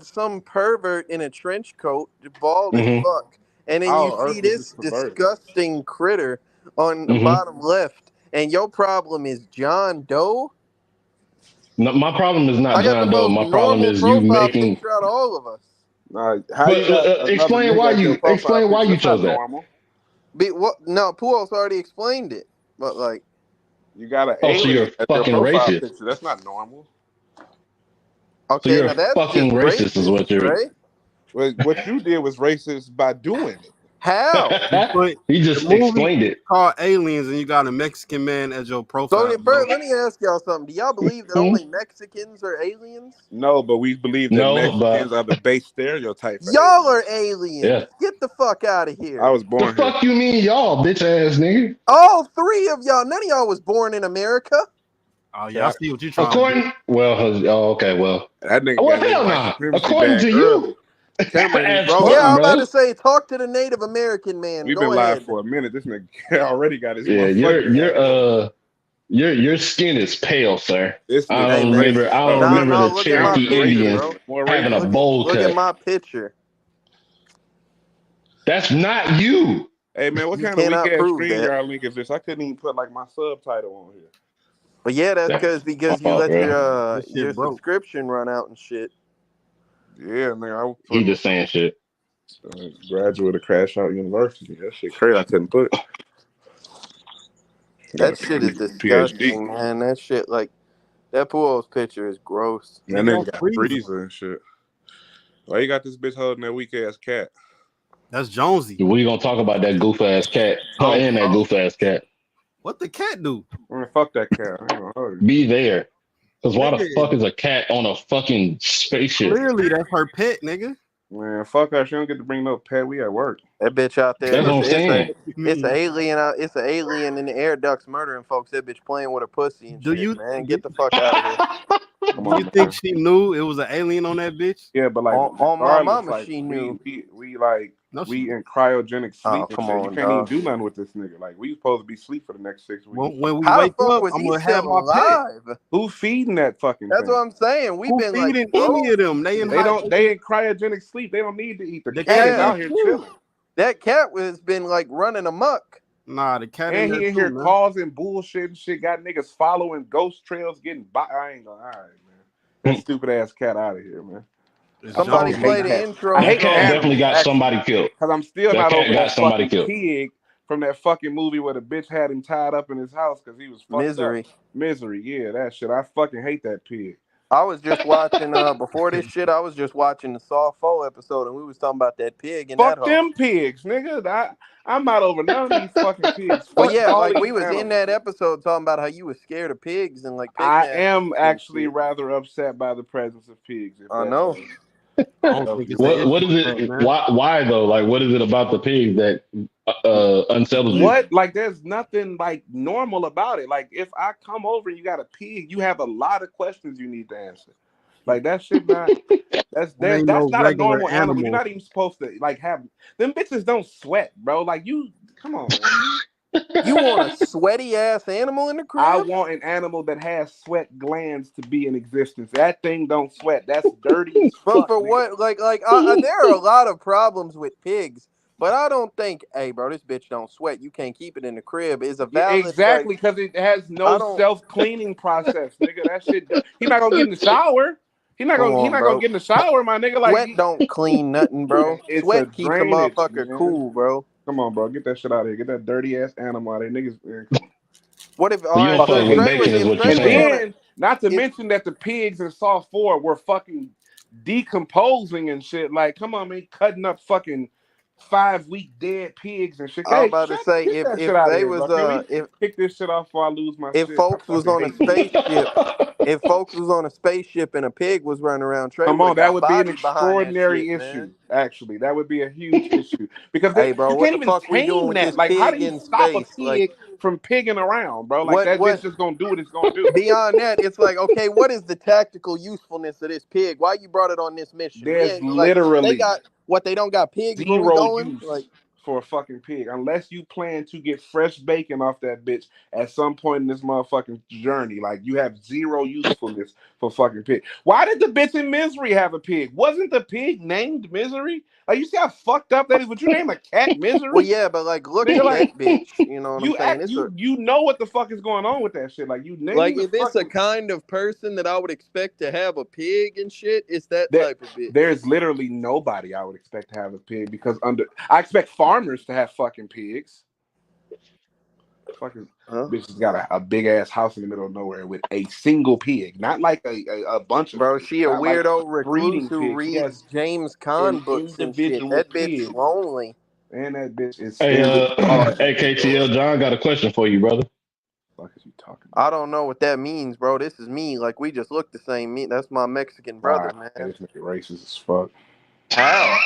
Some pervert in a trench coat, bald as Mm-hmm. fuck, and then you All see Earth is this just perverted. disgusting critter on the Mm-hmm. bottom left, and your problem is John Doe. No, my problem is not I got the John Doe. most My problem normal is you profile making. picture out of all of us. How But you got another explain why nigga as your you profile explain why picture? you That's not chose that. normal. What? No, Puos already explained it, but like, You got an Oh, so you're alien as your fucking profile racist. picture. That's not normal. So okay, you're now a that's fucking just racist, is racist, what you're. right? What you did was racist by doing it. How? You put He the just movie explained it. called Aliens, and you got a Mexican man as your So profile, then bro. first, let me ask y'all something. Do y'all believe that Hmm? only Mexicans are aliens? No, but we believe that No, Mexicans but are the base stereotype for Y'all are aliens. aliens. yeah. Get the fuck out of I here. was The born here. fuck you mean, y'all, bitch ass nigga? All three of y'all. None of y'all was born in America. Oh yeah, I Cap. see what you're trying to do. According, well, oh, okay, well, That nigga well, got in his hell white nah. supremacy According bag to early. you, Cameron ain't as bro. Yeah, fuck, I'm Nah, about bro. to say, talk to the Native American man. we've been Go live ahead. for a minute. This nigga already got his Yeah, motherfucking bag on. your skin is pale, sir. This I nigga Hey don't man, remember. racist. I don't Oh, no, remember no, the look at my counter Cherokee picture, Indians racist. bro. More having a racist. bowl Look at cut. my picture. That's not you. Hey man, what You kind of weak cannot ass prove stream that. y'all link is this? I couldn't even put like my subtitle on here. But yeah, that's That's my because you fault, let bro. This your shit broke. subscription run out and shit. Yeah, nigga, I was He putting just saying shit. graduate of Crash Out University. That shit crazy. I couldn't put. Got a That shit is PhD. disgusting, man. That shit like that Pujols picture is gross. That Nigga, nigga that's got freezing. freezer and shit. Why you got this bitch holding that weak ass cat? That's Jonesy. We gonna talk about that goof ass cat. Her Oh, and that goof ass cat. What the cat do? man, fuck that cat. I ain't gonna hurt you. Be there. Cause why the Nigga, fuck is a cat on a fucking spaceship? clearly that's her pet, nigga. Man, fuck her. She don't get to bring no pet. We at work. That bitch out there, That's what I'm saying. it's a alien out, it's an alien in the air ducts murdering folks. That bitch playing with her pussy and Do shit, you man. do, Get the fuck out of here. Come do you on, think man. she knew it was an alien on that bitch? Yeah, but like On my regardless, mama, like she we knew. we we like No, she we didn't. in cryogenic Oh, sleep and come shit. You on, can't even dog. do nothing with this nigga. Like we supposed to be asleep for the next 6 weeks. When we How the wake fuck up, was I'm he gonna have still my pet. alive? Who feeding that fucking That's what thing? I'm saying. We've Who been like feeding any of frozen them? They in They don't. They hibernation. in cryogenic sleep. They don't need to eat. The The cat cat is in there yeah, out here too. chilling, that cat has been like running amok. Nah, the cat in and there he in too, here man. causing bullshit and shit. Got niggas following ghost trails, getting by. I ain't gonna. All right, man. That stupid ass cat out of here, man. It's I Somebody fucking play hate Jonesy. the cats. I intro That hate song. cat definitely animals got actually, somebody killed. because I'm still That not cat over got that somebody fucking killed. pig from that fucking movie where the bitch had him tied up in his house because he was fucked up. Misery. Misery, yeah, that shit. I fucking hate that pig. I was just watching before this shit. I was just watching the Saw 4 episode, and we was talking about that pig in that Fuck hole. them pigs, nigga. I'm not over none of these fucking pigs. Well, Fuck yeah, all like these we was in animals. that episode talking about how you was scared of pigs and like pig I nasty am and actually shit. rather upset by the presence of pigs. If I that know. I that don't helps think you it's an feel. What issue is with that, it? man. Why though? Like, what is it about the pig that unsettles you? What? Like, there's nothing like normal about it. Like, if I come over and you got a pig, you have a lot of questions you need to answer. Like that shit not. That ain't That's no not a regular normal animal. You're animal. not even supposed to like have them bitches don't sweat, bro. Like you, come on, man. You want a sweaty ass animal in the I crib? want an animal that has sweat glands to be in existence. That thing don't sweat. That's dirty as But fuck, for nigga. what? There are a lot of problems with pigs, but I don't think, hey, bro, this bitch don't sweat. You can't keep it in the crib. Is a Yeah, valid like. exactly, because it has I no don't. self cleaning process, nigga. That shit. He not gonna get in the shower. He not Come gonna. He on, not gonna bro. get in the shower, my nigga. Like, Sweat don't clean nothing, bro. it's a Sweat keeps a drainage, motherfucker man. cool, bro. Come on, bro. Get that shit out of here. Get that dirty ass animal out of here, niggas. Man, come on. What if? So All you don't right, so fuck Fucking with hate bacon, is If what you're And Trey was saying? on a then, not to if mention that the pigs in Saw 4 were fucking decomposing and shit. Like, come on, man, cutting up fucking 5 week dead pigs and shit. I was Hey, about to say get that shit if out of they here, was bro. Can we if kick this shit off before I lose my if shit? I folks was fucking on a hate these niggas. spaceship, if folks was on a spaceship and a pig was running around, Trey Come would on, have that got would be an bodied behind that extraordinary shit, issue. man. Actually, that would be a huge issue because Hey, bro, you what can't the even fuck we doing tame with that. this Like, how do pig you in stop a space? Like, pig from pigging around, bro? Like that what bitch just gonna do what it's gonna do. beyond that? It's like, okay, what is the tactical usefulness of this pig? Why you brought it on this mission? We There's ain't like they literally got what they don't got pigs where we zero going. Like, use for a fucking pig unless you plan to get fresh bacon off that bitch at some point in this motherfucking journey. Like you have zero usefulness for fucking pig. Why did the bitch in Misery have a pig? Wasn't the pig named Misery? Like you see how fucked up that is? Would you name a cat Misery? Well, yeah, but like, look Nigga, at like, that bitch. You know what I'm you saying? act It's you know what the fuck is going on with that shit. Like you like name if it's a kind of person that I would expect to have a pig and shit, it's that type of bitch. There's literally nobody I would expect to have a pig because I expect farmers to have fucking pigs. Fucking bitch has got a big ass house in the middle of nowhere with a single pig, not like a bunch of. Bro, she a weirdo like recluse who pig. reads James Caan books and shit. That bitch is lonely. And that bitch is Hey, KTL, John got a question for you, brother. What the fuck is you talking about? I don't know what that means, bro. This is me. Like, we just look the same. Me, that's my Mexican brother, man. This nigga racist as fuck. How?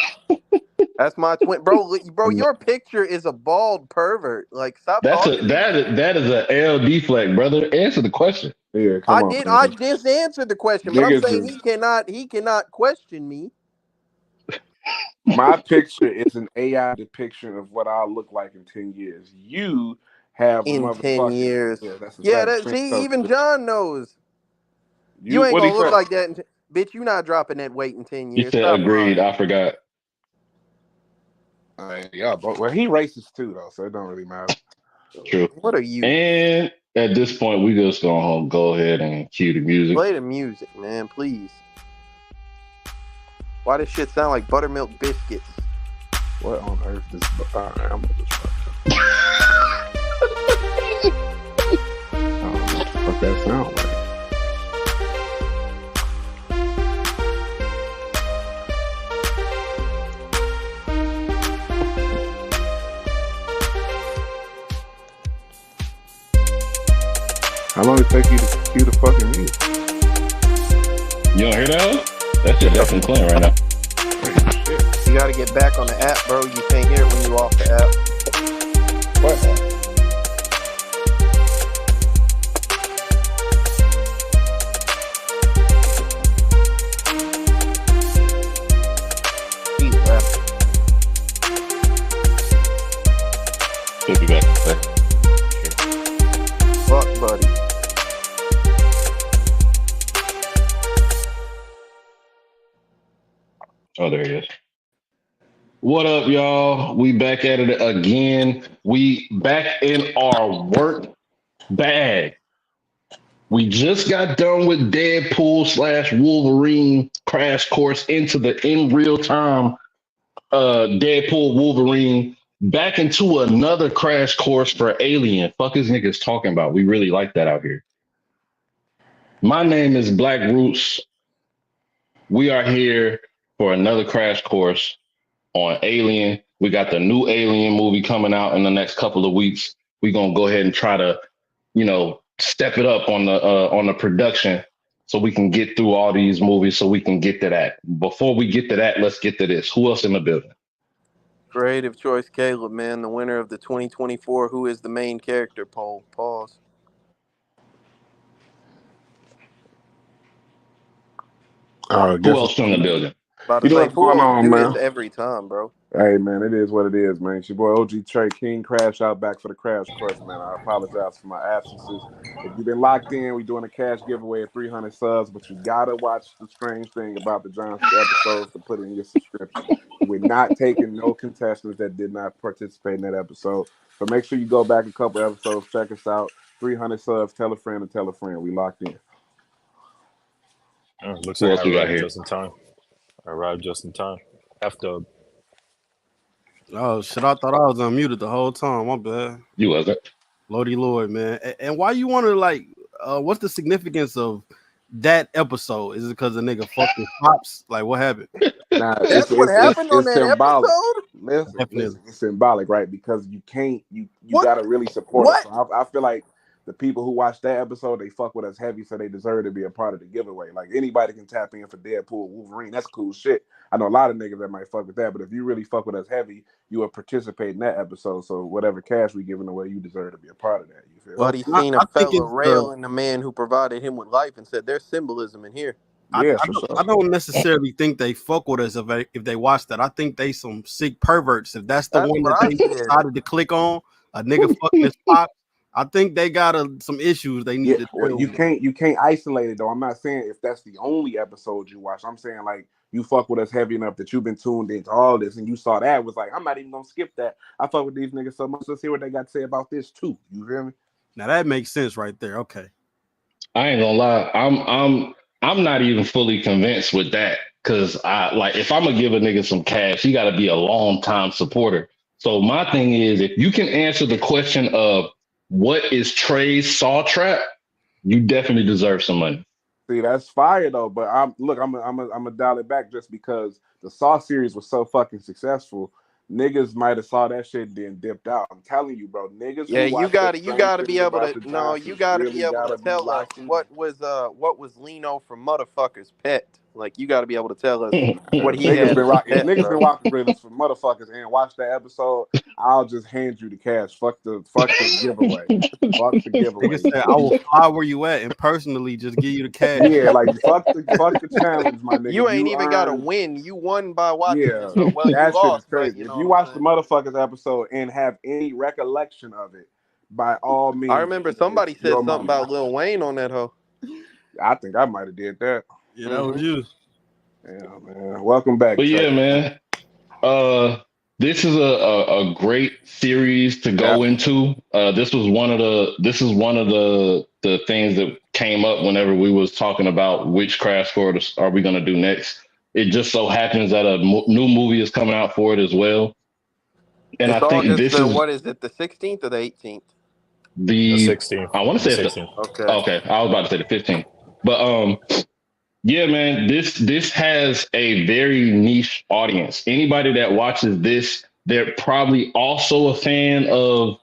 That's my twin, bro. Bro, your picture is a bald pervert. Like, stop talking. That is a L deflect, brother. Answer the question. Yeah, I just answered the question, but I'm saying he cannot question me. My picture is an AI depiction of what I'll look like in 10 years. You have in 10 years. Yeah, see, even John knows. You ain't gonna look like that. Bitch, you not dropping that weight in 10 years. You said agreed. I forgot. Yeah, but well, he racist too, though, so it don't really matter. True. What are you? And at this point, we just gonna go ahead and cue the music. Play the music, man, please. Why does shit sound like buttermilk biscuits? What on earth is? I'm gonna just fuck what that sound like? How long it take you to cue the fucking music? You don't hear that? That shit definitely clean right now. You gotta get back on the app, bro. You can't hear it when you off the app. What app? He left. He'll be back in a second. Fuck, buddy. Oh, there he is. What up, y'all? We back at it again. We back in our work bag. We just got done with Deadpool / Wolverine crash course into the in real time Deadpool Wolverine back into another crash course for Alien. Fuck is niggas talking about? We really like that out here. My name is Black Roots. We are here for another crash course on Alien. We got the new Alien movie coming out in the next couple of weeks. We're gonna go ahead and try to, step it up on the production so we can get through all these movies so we can get to that. Before we get to that, let's get to this. Who else in the building? Creative choice, Caleb, man, the winner of the 2024 Who is the Main Character poll. Pause. Who else in the building? About to say, who else do this every time, bro? Hey, man, it is what it is, man. It's your boy OG Trey King, crash out back for the crash course, man. I apologize for my absences. If you've been locked in, we're doing a cash giveaway of 300 subs, but you gotta watch the strange thing about the Johnson episodes to put in your subscription. We're not taking no contestants that did not participate in that episode. So make sure you go back a couple episodes, check us out. 300 subs, tell a friend and tell a friend. We locked in. Looks like I arrived just in time. F-dub. Oh shit! I thought I was unmuted the whole time. My bad. You wasn't. Lordy Lord, man. And why you want to what's the significance of that episode? Is it because the nigga fucking pops? Like, what happened? Nah, That's what happened on that symbolic. episode? Listen, it's symbolic, right? Because you gotta really support us. So I feel like the people who watched that episode, they fuck with us heavy, so they deserve to be a part of the giveaway. Like, anybody can tap in for Deadpool, Wolverine. That's cool shit. I know a lot of niggas that might fuck with that, but if you really fuck with us heavy, you will participate in that episode. So whatever cash we giving away, you deserve to be a part of that. You feel? But he's seen a fella railing the man who provided him with life and said, "There's symbolism in here." Yeah, for sure. I don't necessarily think they fuck with us if they watch that. I think they some sick perverts. If that's the That's one what that I they said. decided to click on, a nigga fucking his pop. I think they got some issues they Yeah, need to well, deal you with. can't isolate it though. I'm not saying if that's the only episode you watch. I'm saying like you fuck with us heavy enough that you've been tuned into all this and you saw that was like I'm not even gonna skip that. I fuck with these niggas so much. Let's hear what they got to say about this too. You feel me? Now that makes sense right there. Okay. I ain't gonna lie. I'm not even fully convinced with that because I like if I'm gonna give a nigga some cash, he got to be a long time supporter. So my thing is, if you can answer the question of what is Trey's saw trap, you definitely deserve some money. See, that's fire though. But I'm gonna dial it back just because the Saw series was so fucking successful. Niggas might have saw that shit and then dipped out. I'm telling you, bro. Niggas Yeah, who you watch that gotta you Strange gotta be Things able about to the no, you Johnsons gotta be really able to gotta be tell us locked in. what was Lino from Motherfucker's pet. Like you gotta be able to tell us what If he had as a if pet, niggas been bro. watching Riddles for motherfuckers and watch that episode, I'll just hand you the cash. Fuck the giveaway. Fuck the Nigga giveaway. You said, I feel will me? fly where you at and personally just give you the cash. Yeah, like fuck the challenge, my nigga. You ain't You even gotta earned. win. You won by watching it. Yeah, So well you that shit is lost, but crazy. you If know you what I'm watch the saying? motherfuckers episode and have any recollection of it, by all I means, remember it's somebody said your something money. about Lil Wayne on that hoe. I think I might have did that. Yeah, that was you. Yeah, man. Welcome back, But Trey. yeah, man. Uh, this is a great series to go Definitely. into. This is one of the things that came up whenever we was talking about which crash course are we going to do next. It just so happens that a new movie is coming out for it as well, and I It's think August this is what is it, the 16th or the 18th? The the 16th. I want to The say it's the 16th. Okay. okay. I was about to say the 15th, but yeah, man, this has a very niche audience. Anybody that watches this, they're probably also a fan of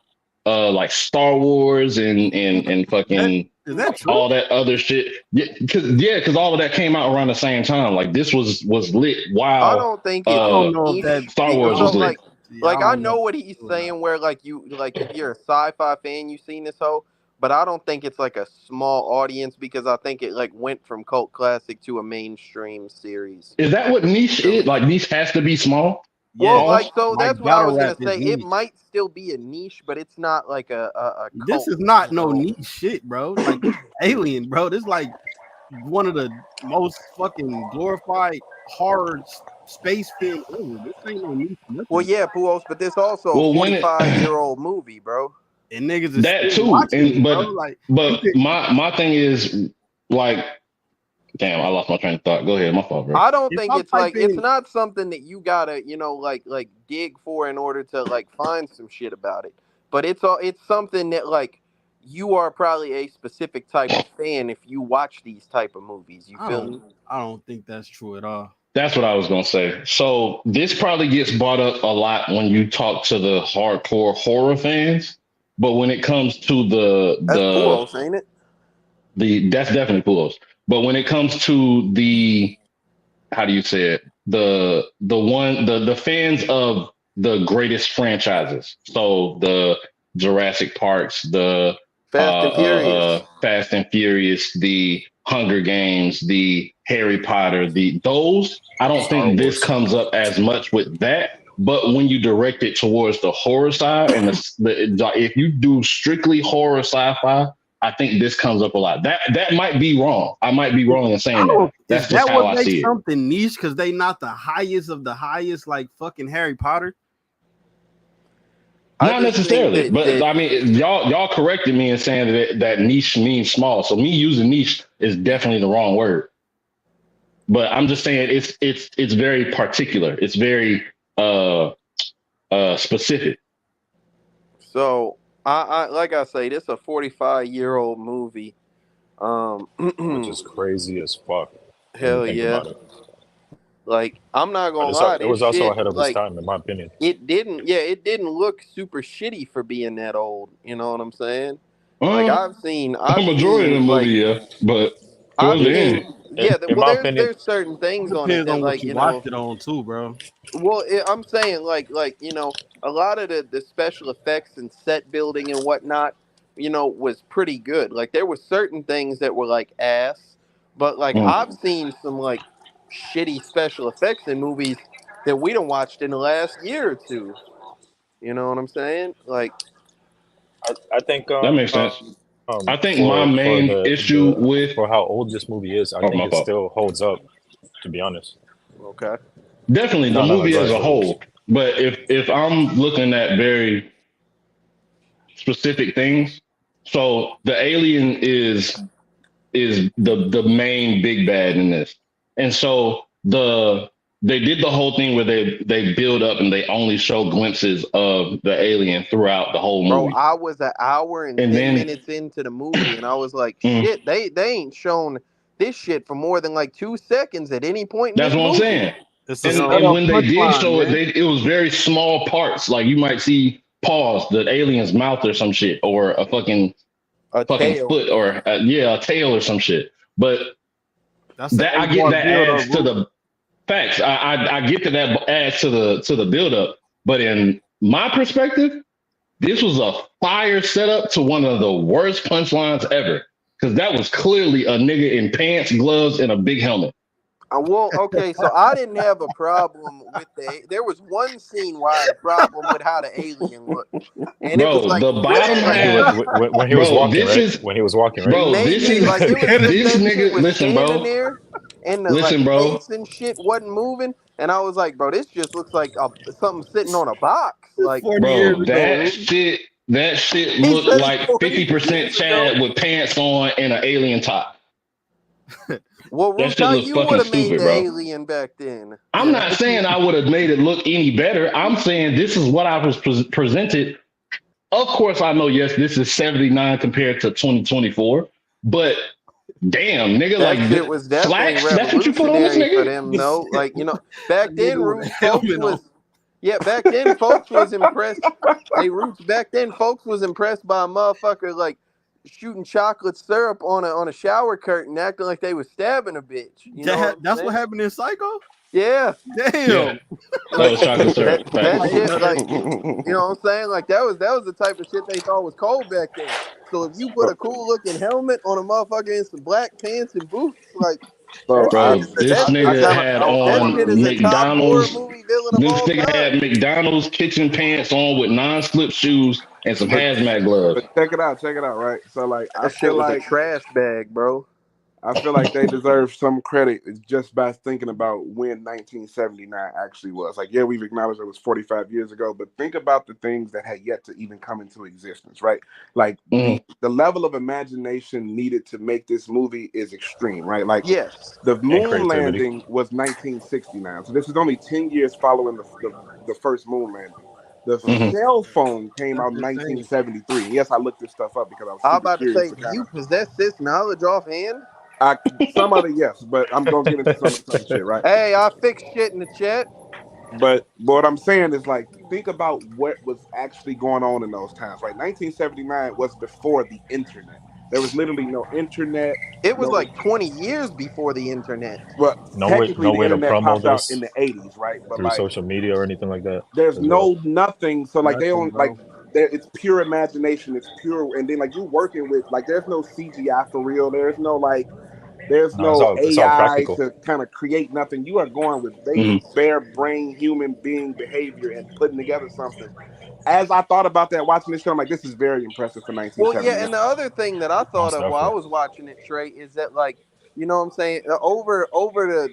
like Star Wars and fucking Is that true? all that other shit. Because all of that came out around the same time. Like this was lit I while don't think I it's don't know if that. niche. Star I Wars So was don't, lit. yeah, like I I don't know know if what that's he's true or not. saying where like if you're a sci-fi fan, you've seen this hoe, but I don't think it's like a small audience because I think it like went from cult classic to a mainstream series. Is that what niche Feel is? me? Like niche has to be small. Well, Yes, like Pause. so like that's what I battle was rap gonna is say. It niche. might still be a niche, but it's not like a This cult, is not you no know. niche shit, bro. Like this is Alien, bro. This is like one of the most fucking glorified horror space film ever. This ain't no niche Well, nothing. yeah, Puos, but this also a Well, when it 45-year-old movie, bro. And niggas is that still too, watching and it, bro. Like you but could. my thing is like, damn, I lost my train of thought. Go ahead, my fault, bro. I don't If think I it's type like it's in, not something that you gotta like dig for in order to like find some shit about it. But it's something that like you are probably a specific type of fan if you watch these type of movies. You feel me? I don't think that's true at all. That's what I was gonna say. So this probably gets brought up a lot when you talk to the hardcore horror fans, but when it comes to That's Puos, ain't it? the that's definitely Pulos. But when it comes to the how do you say it? The fans of the greatest franchises. So the Jurassic Parks, the Fast and Furious. Fast and Furious, the Hunger Games, the Harry Potter, the those. I don't Star think this Wars. comes up as much with that. But when you direct it towards the horror side and if you do strictly horror sci-fi, I think this comes up a lot. That might be wrong. I might be wrong in I saying that. don't. Is That's just that how what I makes see it. something niche? Because they not the highest of the highest, like fucking Harry Potter. I Not just think necessarily, but that I mean, y'all corrected me in saying that niche means small. So me using niche is definitely the wrong word. But I'm just saying it's very particular. It's very specific. so I like I say, this a 45-year-old movie. Which is crazy as fuck when you Hell think yeah. about it. Like I'm not But gonna lie, it this was also shit ahead of its like time, in my opinion. it didn't look super shitty for being that old. You know what I'm saying? Like Uh, a I've majority of the seen movie, like yeah, but towards I've the It, end, seen in, yeah. in Well, my opinion, there's certain It things on it depends that on what like you watched it on too, bro. well, I'm saying like a lot of the special effects and set building and whatnot, was pretty good. Like there were certain things that were like ass, But like I've seen some like shitty special effects in movies that we done watched in the last year or two. You know what I'm saying? Like, I think That makes sense. I think my for main issue the with for how old this movie is, I think my it fault. still holds up. To be honest. okay, Definitely the No. movie Go as ahead, a go ahead. whole. But if I'm looking at very specific things, so the alien is the main big bad in this. And so they did the whole thing where they build up and they only show glimpses of the alien throughout the whole bro, movie. I was an hour and And 10 then minutes into the movie, and I was like, mm, shit, they ain't shown this shit for more than like 2 seconds at any point in that's this what I'm movie. saying. It's a You And know, and setup when they did punchline, show it, man. it was very small parts. Like you might see pause, the alien's mouth or some shit, or a a fucking tail. foot, or a tail or some shit. But That's an that I get A-bar that build up, adds to the facts. I get that adds to the build up. But in my perspective, this was a fire setup to one of the worst punchlines ever. Because that was clearly a nigga in pants, gloves, and a big helmet. Well, okay, so I didn't have a problem with there was one scene where I had a problem with how the alien looked, and it was Bro, like the bottom maybe, half, When he was bro, walking, this right? is When he was walking, right? bro, this maybe is like it was just this that shit nigga, was listen, standing bro. there, and the like Listen, bro. face and shit wasn't moving, and I was like, bro, this just looks like something sitting on a box. Like 40 years Bro, ago. that shit he looked said, it's like 40 50% years ago. Chad with pants on and an alien top. Well, That Roots, shit how looks you would fucking have made stupid, the bro. alien back then? I'm Yeah, not saying I would have made it look any better. I'm saying this is what I was presented. Of course, I know, yes, this is 79 compared to 2024, but damn, nigga, That like shit was definitely slacks, that's what you put on this revolutionary for nigga? them, though. Like, you know, a back then, nigga with a Roots, folks helmet on. was, yeah, back then, folks was impressed. Hey, Roots, back then, folks was impressed by a motherfucker like shooting chocolate syrup on a shower curtain, acting like they was stabbing a bitch. You know what I'm That's what saying? happened in Psycho? Yeah, Yeah, Damn. that like was chocolate that syrup. that Facts. Like, shit, like you know what I'm saying? Like that was the type of shit they thought was cold back then. So if you put a cool looking helmet on a motherfucker in some black pants and boots, like So that shit Bro, is this I nigga kind of had I that want on shit to. is a top horror McDonald's. movie villain of This all nigga time. had McDonald's kitchen pants on with non-slip shoes and some But hazmat gloves. but check it out, right? So like That shit was a trash bag, bro. I feel like they deserve some credit just by thinking about when 1979 actually was. Like, yeah, we've acknowledged it was 45 years ago, but think about the things that had yet to even come into existence, right? Like Mm, the level of imagination needed to make this movie is extreme, right? Like Yes. the And moon creativity. landing was 1969, so this is only 10 years following the first moon landing. The mm, cell phone came out that's in insane. 1973. And yes, I looked this stuff up because I was I'm stupid about to curious say, to do kind you of possess this knowledge offhand? I some of it, yes, but I'm gonna get into some of the other shit, right? Hey, I fixed shit in the chat. But what I'm saying is like think about what was actually going on in those times, right? 1979 was before the internet. There was literally no internet, It was no like 20 years before the internet. well, No technically the way to internet promo popped out in this the 80s, right? But through like social media or anything like that there's as well. no nothing. So like they Nothing, don't like bro. it's pure imagination, it's pure and then like you're working with like there's no CGI for real. There's No, no it's all AI practical. to kind of create nothing. You are going with basic, mm. bare brain, human being behavior and putting together something. As I thought about that watching this show, I'm like, this is very impressive for Well, yeah, 1979. and the other thing that I thought Most of while I definitely. was watching it, Trey, is that like, you know what I'm saying, over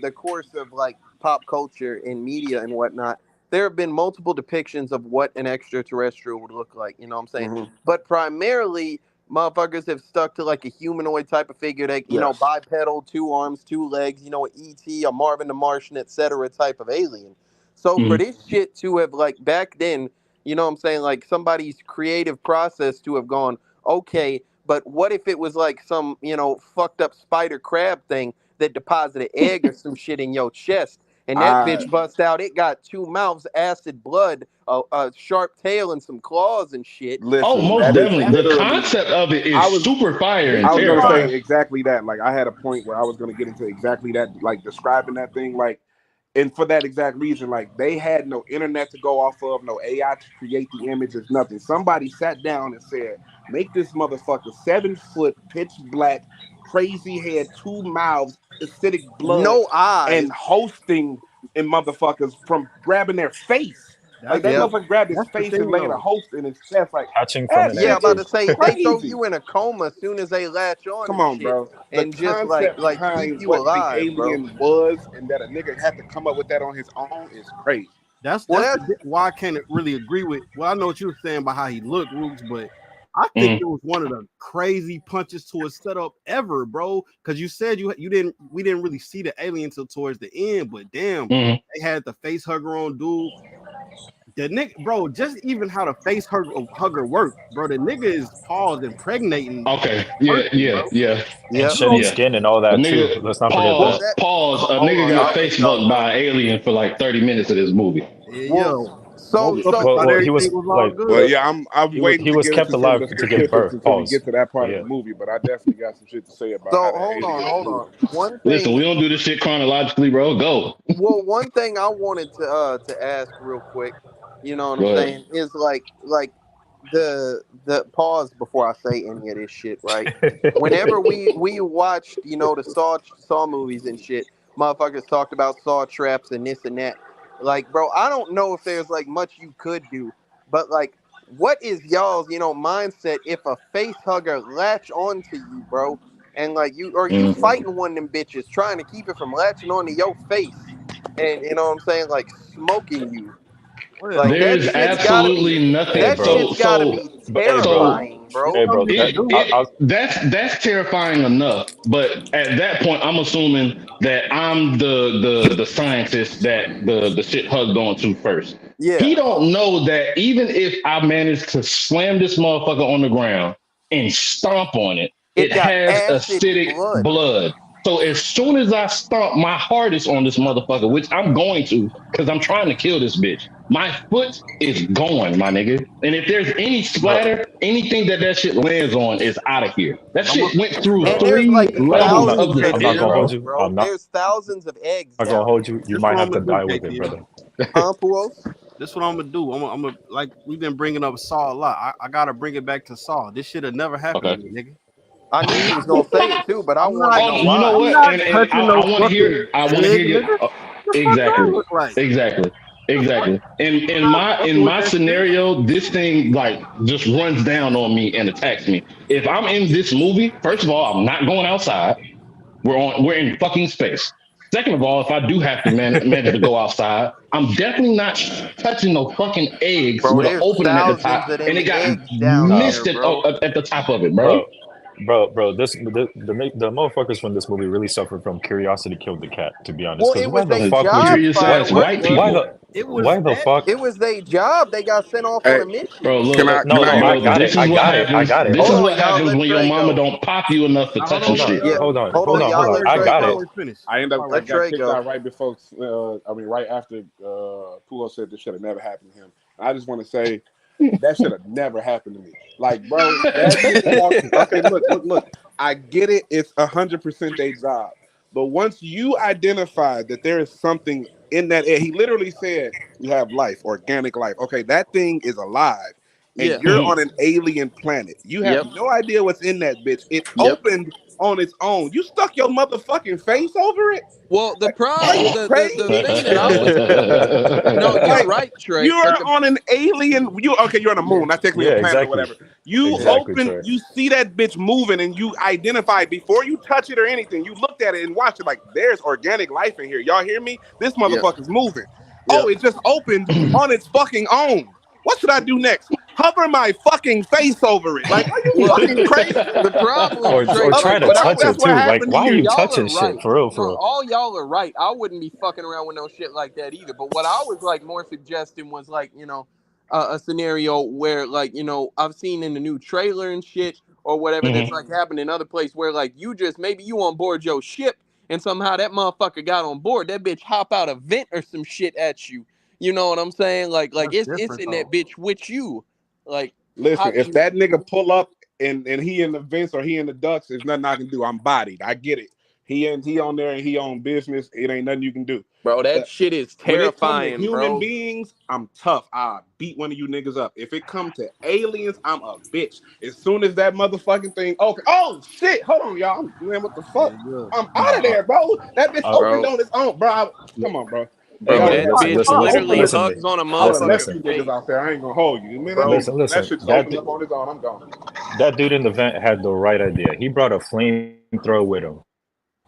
the course of like pop culture and media and whatnot, there have been multiple depictions of what an extraterrestrial would look like, you know what I'm saying? Mm-hmm. But primarily motherfuckers have stuck to like a humanoid type of figure that, you know, Yes. bipedal, two arms, two legs, you know, an ET, a Marvin the Martian, etc. type of alien. So for Mm. this shit to have like back then, you know what I'm saying, like somebody's creative process to have gone, okay, but what if it was like some, you know, fucked up spider crab thing that deposited egg or some shit in your chest, and that I bitch bust out? It got two mouths, acid blood, a sharp tail, and some claws and shit. Oh, listen. most That is definitely. The literally. concept of it is I was super fire and I was gonna say terrifying. exactly that. Like I had a point where I was gonna get into exactly that, like describing that thing, like, and for that exact reason, like they had no internet to go off of, no AI to create the images, nothing. Somebody sat down and said, Make this motherfucker 7 foot, pitch black, crazy head, 2 mouths, acidic blood, No eyes. and hosting in motherfuckers from grabbing their face. Like that Yep. motherfucker grabbed his That's the face and thing, laid a though. host in his chest. Like Hatching from that an Yeah, shit I'm about is to egg. say they throw crazy. you in a coma as soon as they latch on Come and on, shit, bro. The and just concept keep behind you what the alive, bro. alien was and that a nigga had to come up with that on his own is crazy. That's Well, why I can't really agree with. Well, I know what you were saying about how he looked, Rooks, but I think Mm. it was one of the crazy punches to a setup ever, bro. Because you said we didn't really see the alien until towards the end, but damn, Mm. they had the face hugger on, dude. The nigga, bro, just even how the face hugger worked, bro. The nigga is paused impregnating Okay. the Yeah. person, Yeah. bro. Yeah. And yep. You know, shedding Yeah. skin and all A that too. nigga Let's not forget Well, that. pause. A hold nigga on, got y'all face let y'all fucked go. by an alien for like 30 minutes of this movie. yeah, Well, woke up and so thought Well, he everything was was all like, Well, good. yeah, I'm waiting he to was get kept into some of alive the to give specifics birth. until we Pause. get to that But part of yeah. the movie, but I definitely got some shit to say about how the aliens hold move. on. One Listen, we thing. don't do this shit chronologically, bro. Go. Well, one thing I wanted to ask real quick, you know what I'm Go ahead. saying, is like the pause before I say any of this shit, right? Whenever we watched, the Saw movies and shit, motherfuckers talked about saw traps and this and that. Like, bro, I don't know if there's like much you could do, but like, what is y'all's mindset if a face hugger latch onto you, bro? And like you Mm. fighting one of them bitches, trying to keep it from latching onto your face, and you know what I'm saying, like smoking you. Like Well, There's absolutely Hey, nothing. that bro. shit's gotta be Hey, bro. So terrifying, it's bro. Hey, something bro. you can it do. it that's terrifying enough. But at that point, I'm assuming that I'm the scientist that the shit hugged on to first. He Yeah, don't know that even if I manage to slam this motherfucker on the ground and stomp on it, it it got has acid acidic blood. blood. So as soon as I stomp my hardest on this motherfucker, which I'm going to, because I'm trying to kill this bitch, my foot is going, my nigga. And if there's any Bro, splatter, anything that shit lands on is out of here. That I'm a, shit went through And bro. there's three like I'm levels not. of thousands the of I'm not shit, gonna hold eggs, bro. you. bro. I'm not. There's thousands of eggs I'm not gonna down hold there. you. You this what might I'm have to gonna do, die with it, KT. brother. Huh, Puos? This what I'm gonna do. I'm gonna like we've been bringing up Saw a lot. I gotta bring it back to Saw. This should have never happened Okay. to me, nigga. I knew you was gonna say it too, but I I'm want to not. know Oh, you know why. I'm what? not And touching no I want to hear. fucking I want to egg, hear your. nigga. The fuck that Exactly. look like? Exactly. Exactly. In I'm not my fucking in with my that shit. scenario, this thing like just runs down on me and attacks me. If I'm in this movie, first of all, I'm not going outside. We're in fucking space. Second of all, if I do have to manage to go outside, I'm definitely not touching no fucking eggs Bro, with an there's opening at the thousands top, of and them it got eggs down Nah, there, mist bro. at the top of it, bro. bro, bro. The motherfuckers from this movie really suffered from curiosity killed the cat. To be honest, Well, because it why was the their fuck would you? job Curious Why ass fighting why them. white why people. the It was why the that. fuck? It was their job. They got sent off on Hey, a mission. Bro, can look, I look, can No, I no, bro. interject? This is I what got it. I happens. got it. This Hold is But on, what y'all. happens Let when your Trey mama go. don't pop you enough for Now, hold touching on, hold on, shit. Yeah. hold on, Hold hold on, on, y'all. hold on. Let I Trey got I it. go. always finish. I Let got Trey kicked go. out right before. Right after Pulo said this should have never happened to him. I just want to say that should have never happened to me. Like, bro, that nigga talking. Okay, look. I get it. It's 100% their job. But once you identify that there is something in that air, he literally said, "We have life, organic life." Okay, that thing is alive, and Yeah. you're on an alien planet. You have Yep. no idea what's in that bitch. It Yep. opened on its own. You stuck your motherfucking face over it. Well, the Are problem, you the crazy? thing that I was, no, you're Like right, Trey. But you're on an alien. You're on a yeah, moon, not technically a Yeah, planet or exactly, whatever. You yeah, exactly, open, Trey. you see that bitch moving, and you identify before you touch it or anything. You looked at it and watched it. Like there's organic life in here. Y'all hear me? This yeah, motherfucker's moving. yeah. Oh, it just opened on its fucking own. What should I do next? Hover my fucking face over it. Like, are you Well, fucking crazy? the problem, Trey, Or Of try like to what I course, touch would, it that's what too. Like, happened to why are you you. y'all are touching right. shit for real? No, For real. all y'all are right. I wouldn't be fucking around with no shit like that either. But what I was like more suggesting was like, a scenario where like, I've seen in the new trailer and shit or whatever that's Mhm. like happened in other places where like you just maybe you on board your ship and somehow that motherfucker got on board. That bitch hop out a vent or some shit at you. You know what I'm saying? Like That's it's different in that though. bitch with you. Like how Listen, do if you that nigga pull up and he in the vents or he in the ducts, there's nothing I can do. I'm bodied. I get it. He on there and he on business. It ain't nothing you can do. Bro, that But shit is when it comes to terrifying, human bro. beings, I'm tough. I beat one of you niggas up. If it come to aliens, I'm a bitch. As soon as that motherfucking thing open, oh shit, hold on, y'all. Man, what the fuck? Yeah. I'm out of there, bro. That bitch opened Bro. on its own, bro. Come on, bro. Hey, Bro, Y'all bro, that have listen, bitch listen, listen, literally listen to me. hugs on a I done left Listen. you motherfucker's niggas face. out there. I ain't gonna hold you. Man, Bro, that shit just That opened up on its own. I'm gone. that dude in the vent had the right idea. He brought a flamethrower with him.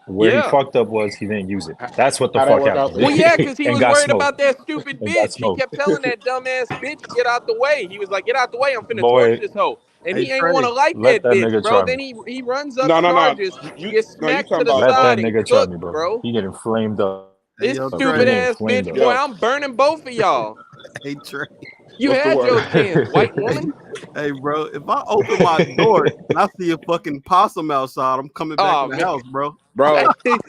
Where he yeah. fucked up was he didn't use it. That's what the How that fuck work out happened. for Well, you? yeah, because he And was got worried smoked. about that stupid And got bitch. He smoked. kept telling that dumbass bitch to get out the way. He was like, "Get out the way! I'm finna torch Boy, this hoe." And Hey he ain't want Trey. to like let that that bitch, nigga bro. try me. Then he runs up, No. charges, gets You smacked talking to the about Let that side and nigga try cooked, me, bro. bro. He getting flamed up. Hey This yo, He stupid Trey. getting ass flamed bitch, up. boy. yo? I'm burning both of y'all. Hey Trey. You What's the had your word, chance, white Hey, woman. hey, bro. If I open my door and I see a fucking possum outside, I'm coming back Oh in the man, house, bro. bro?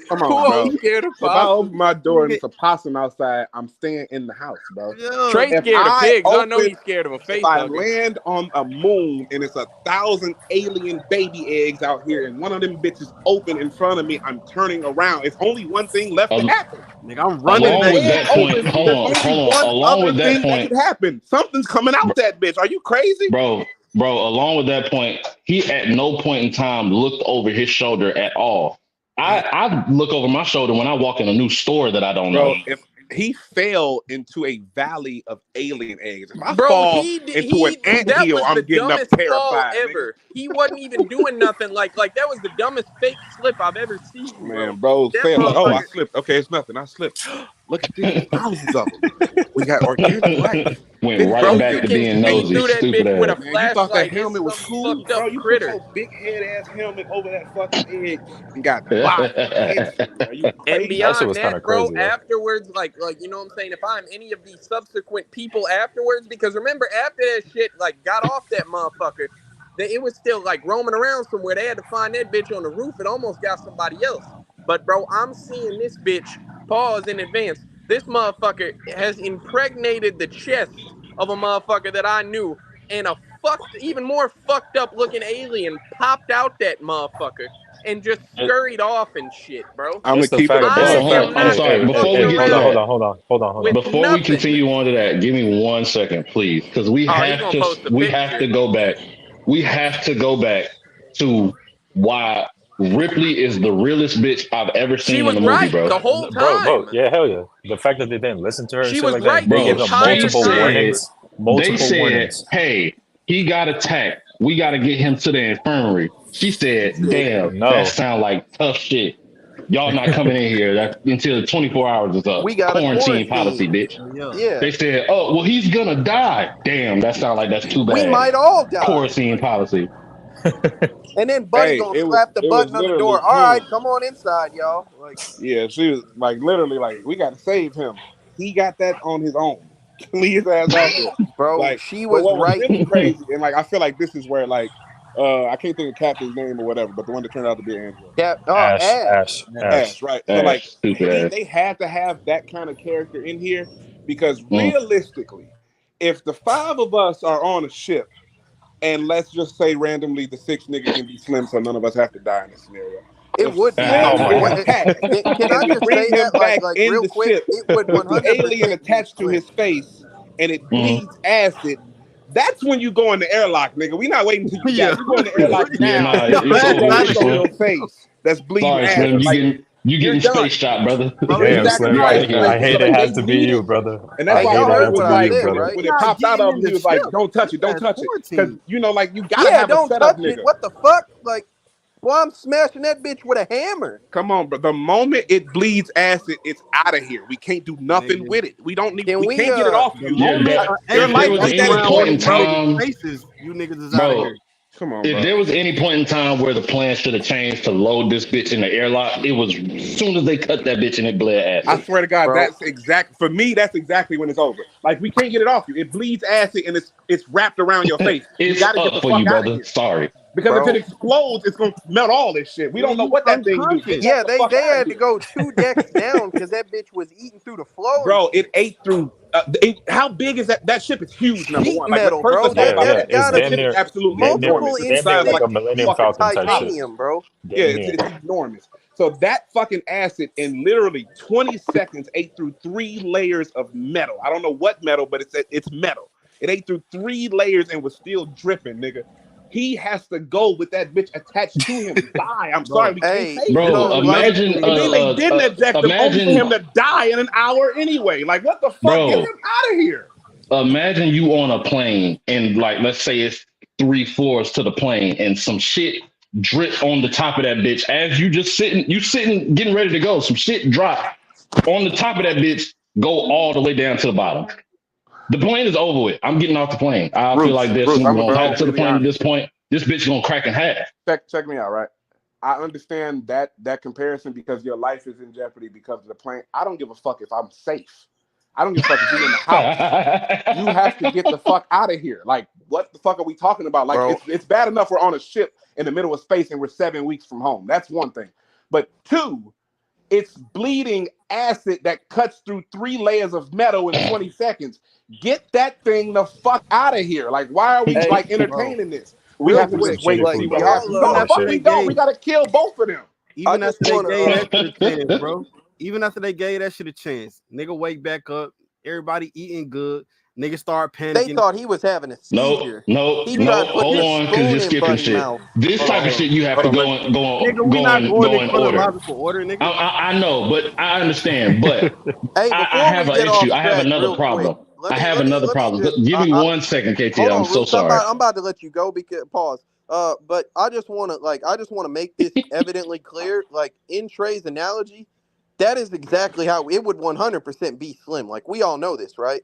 Come who on, else bro. scared of If I open possums? my door and it's a possum outside, I'm staying in the house, bro. Yeah. Trey If scared of I pigs. I know open he's scared of a if face I hugger. land on a moon and it's 1,000 alien baby eggs out here and one of them bitches open in front of me, I'm turning around. It's only one thing left to Al- happen. Nigga, I'm When running it's Along back with in dead that the house, point, open, hold there's nigga. on, only hold on. one Along other with that thing that point, could happen. Something's coming out that bitch. Are you crazy? bro, along with that point, he at no point in time looked over his shoulder at all. I look over my shoulder when I walk in a new store that I don't know. Bro, if he fell into a valley of alien eggs, if I Bro, fall into an that anthill, was the I'm getting up dumbest fall terrified, nigga. ever. He wasn't even doing nothing. Like that was the dumbest fake slip I've ever seen, bro. Man, bro, That fell like, oh, I motherfucker. slipped. Okay, it's nothing. I slipped. Look at this. There's thousands of them. We got organic life. Went Fifth right Bro, back you to president. can being see nosy, through that stupid bitch with a ass. Man, you thought that flashlight. It's helmet was some cool, fucked up bro? You put critter. your big head ass helmet over that fucking egg and got bodied instantly. Are you And crazy? That shit beyond was kind that, of bro, crazy, though. afterwards, like you know what I'm saying? If I'm any of these subsequent people afterwards, because remember after that shit like got off that motherfucker, that it was still like roaming around somewhere. They had to find that bitch on the roof. It almost got somebody else. But bro, I'm seeing this bitch pause in advance. This motherfucker has impregnated the chest of a motherfucker that I knew, and a even more fucked up looking alien popped out that motherfucker and just It, scurried off and shit, bro. I'm gonna it's the keep it a fact. It's I the buck. fact. am I'm not Hey, sorry. hey, hey, Before fucking we hey. get to Hold on, hold around that, on, hold on, hold on, hold with on. before we nothing. continue on to that, give me 1 second, please, because Oh, he gonna post a we have picture. to go back. We have to go back to why Ripley is the realest bitch I've ever She seen in was a movie, right bro. the whole Bro, time. yeah, hell yeah. The fact that they didn't listen to her and She shit was like that, right they the Bro, gave them she entire multiple time. said warnings. they Multiple said, warnings. "Hey, he got attacked. We got to get him to the infirmary." She She said, said, "Damn, that No, sound like tough shit. Y'all not coming in here until 24 hours is up. "We got a Quarantine policy, quarantine." bitch." Yeah. Yeah, They said, "Oh, well, he's gonna die." Damn, that sounds like that's too we bad. might all die. Quarantine Like, policy. and then Buddy Hey, gonna slap the it was button on the literally door. All right, him. come on inside, y'all. Like, Yeah, she was like literally like, we got to save him. He got that on his own. Leave his ass off there. bro, Like, she but was what was right. really crazy, and like I feel like this is where like I can't think of Captain's name or whatever, but the one that turned out to be an android. Ash, Ash. Ash, Yeah. Ash. Ash, right? So like Ass, stupid ass. they had to have that kind of character in here because Mm. realistically, if the five of us are on a ship and let's just say randomly the sixth nigga can be Slim, so none of us have to die in this scenario. It If would be Oh Slim though. my is What, god. attacked can and I we just bring say him that back real in the quick? ship It would with the alien 100% be attached to Slim. his face and it Mm. bleeds acid, that's when you go in the airlock, nigga. We not waiting until you die. Yeah. You go in the airlock Yeah, now nah, Yo, with it's the that's over not with, damage on Slim. your face that's bleeding Sorry, Slim. acid. Like You you're getting space done. shot, brother. bro. Damn, It's Exactly Slim. right. not Like I space. hate so it they had to be you, needed, brother. and that's I Hey, why hate y'all it Buddy heard had was to what be I like, you, said, brother. right? when You're it not popped out getting of in him, he the was ship. like, "Don't touch it, don't That's touch it," because quarantine. you know, like you gotta Yeah, have a don't setup, touch it. nigga. What the fuck? Like, boy, I'm smashing that bitch with a hammer. Come on, but the moment it bleeds acid, it's out of here. We can't do nothing Nigga. with it. We don't need. Can We we can't get it off The you. Yeah, moment that Your if there life was is wrapped at any around point one of in stake, you bro. niggas' time, faces, you niggas is out of bro, here. Come on, if bro. there was any point in time where the plan should have changed to load this bitch in the airlock, it was as soon as they cut that bitch and it bled I acid. swear to God, Bro, that's exact for me. That's exactly when it's over. Like we can't get it off you. It bleeds acid and it's wrapped around your face. You It's got to get up the for fuck you, out of brother. here Sorry. because if it bro. explodes, it's gonna melt all this shit. We don't Nigga, know you what that thing do. Get unconscious. that Yeah, the they fuck they out of had to here, go 2 decks down because that bitch was eating through the floor and bro. It shit. ate through. How big is that? That ship is huge. Number Sheet one, like metal, first bro. let's talk That Yeah, about yeah. that's that. It's gotta That damn ship be is near, absolutely damn near, multiple enormous. It's the damn near size of like like inches a a Millennium thick of fucking Falcon type shit. house. titanium, bro. Yeah, Damn near. it's enormous. So that fucking acid in literally 20 seconds ate through 3 layers of metal. I don't know what metal, but it's metal. It ate through 3 layers and was still dripping, nigga. He has to go with that bitch attached to him. Die. I'm sorry, Bro, we can't Hey, save you him. Bro, know, like, imagine, And then they didn't eject him only for him to die in an hour anyway. Like, what the fuck? Get him bro, out of here. imagine you on a plane and like, let's say it's 3 floors to the plane and some shit drip on the top of that bitch as you sitting, getting ready to go. Some shit drop on the top of that bitch, go all the way down to the bottom. The plane is over with. I'm getting off the plane. I feel like there's Bruce, something I'm gonna gonna be happen to the completely plane at honest. this point. This bitch gonna crack in half. Check me out, right? I understand that comparison because your life is in jeopardy because of the plane. I don't give a fuck if I'm safe. I don't give a fuck if you're in the house. You have to get the fuck out of here. Like, what the fuck are we talking about? Like, bro, it's bad enough we're on a ship in the middle of space and we're 7 weeks from home. That's one thing. But 2, it's bleeding acid that cuts through 3 layers of metal in 20 seconds. Get that thing the fuck out of here. Like, why are we hey, like bro. entertaining this? We real have to Need some quick, just wait shitty and like see food, what bro. y'all, happens. Even No, the after fuck they we Shit. don't. We gave, gotta kill both of them. I even just after they want gave that to, shit a chance, bro. Even after they gave that shit a chance, nigga wake back up. Everybody eating good. Nigga start they panicking. thought he was having a Nope, seizure. nope, He tried nope. to put Hold this on, because you're spoon in skipping Bunny shit. mouth. This type of shit you have Hold to on. Nigga, we not go going in in order. chronological order, nigga. I know, but I understand. But Hey, I before have we an get issue. off I have track, another real quick, problem. I have another let me problem. just, Give me 1 second, KT. hold I'm on, so Roots. sorry. I'm about to let you go because pause. But I just want to make this evidently clear. Like in Trey's analogy, that is exactly how it would 100% be Slim. Like we all know this, right?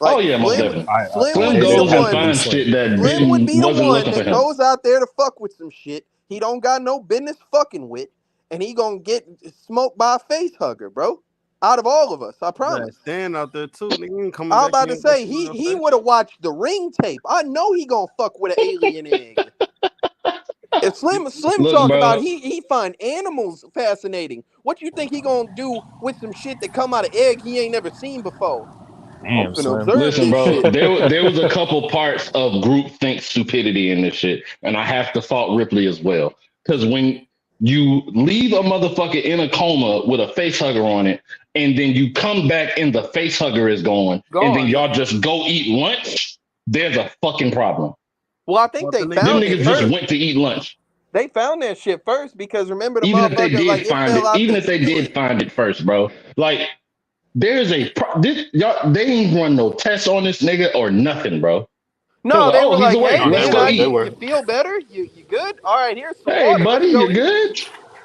Oh Like yeah, most definitely. Slim I Slim would be the hated goes and one. Happily finds Slim. shit that Slim would be the wasn't one looking for that him. goes out there to fuck with some shit he don't got no business fucking with, and he gonna get smoked by a face hugger, bro. Out of all of us, I That promise. stand out there too, nigga. You ain't coming I'm back about in to with that say shit on your he face. would have watched the Ring tape. I know he gonna fuck with an alien egg. If Slim Look, talk about bro. he find animals fascinating. What you think he gonna do with some shit that come out of egg he ain't never seen before? I'm Damn, finna Slim. observe Listen, this bro, shit. there was a couple parts of groupthink stupidity in this shit, and I have to fault Ripley as well. Because when you leave a motherfucker in a coma with a face hugger on it, and then you come back and the face hugger is gone, and then Gone. y'all just go eat lunch, there's a fucking problem. Well, I think What the they nigga Them found did it niggas just there? first. went to eat lunch. They found that shit first because remember the Even if they motherfucker like did it find fell it, out even the if they did ceiling. find it first, bro, like there's this y'all they ain't run no tests on this nigga or nothing, bro. They're No, like, they oh, were he's like, awake. "Hey No, they Let's man, go were. They eat. you were. feel better? You good? All right, here's some Hey, water. buddy, Let's go you eat." good?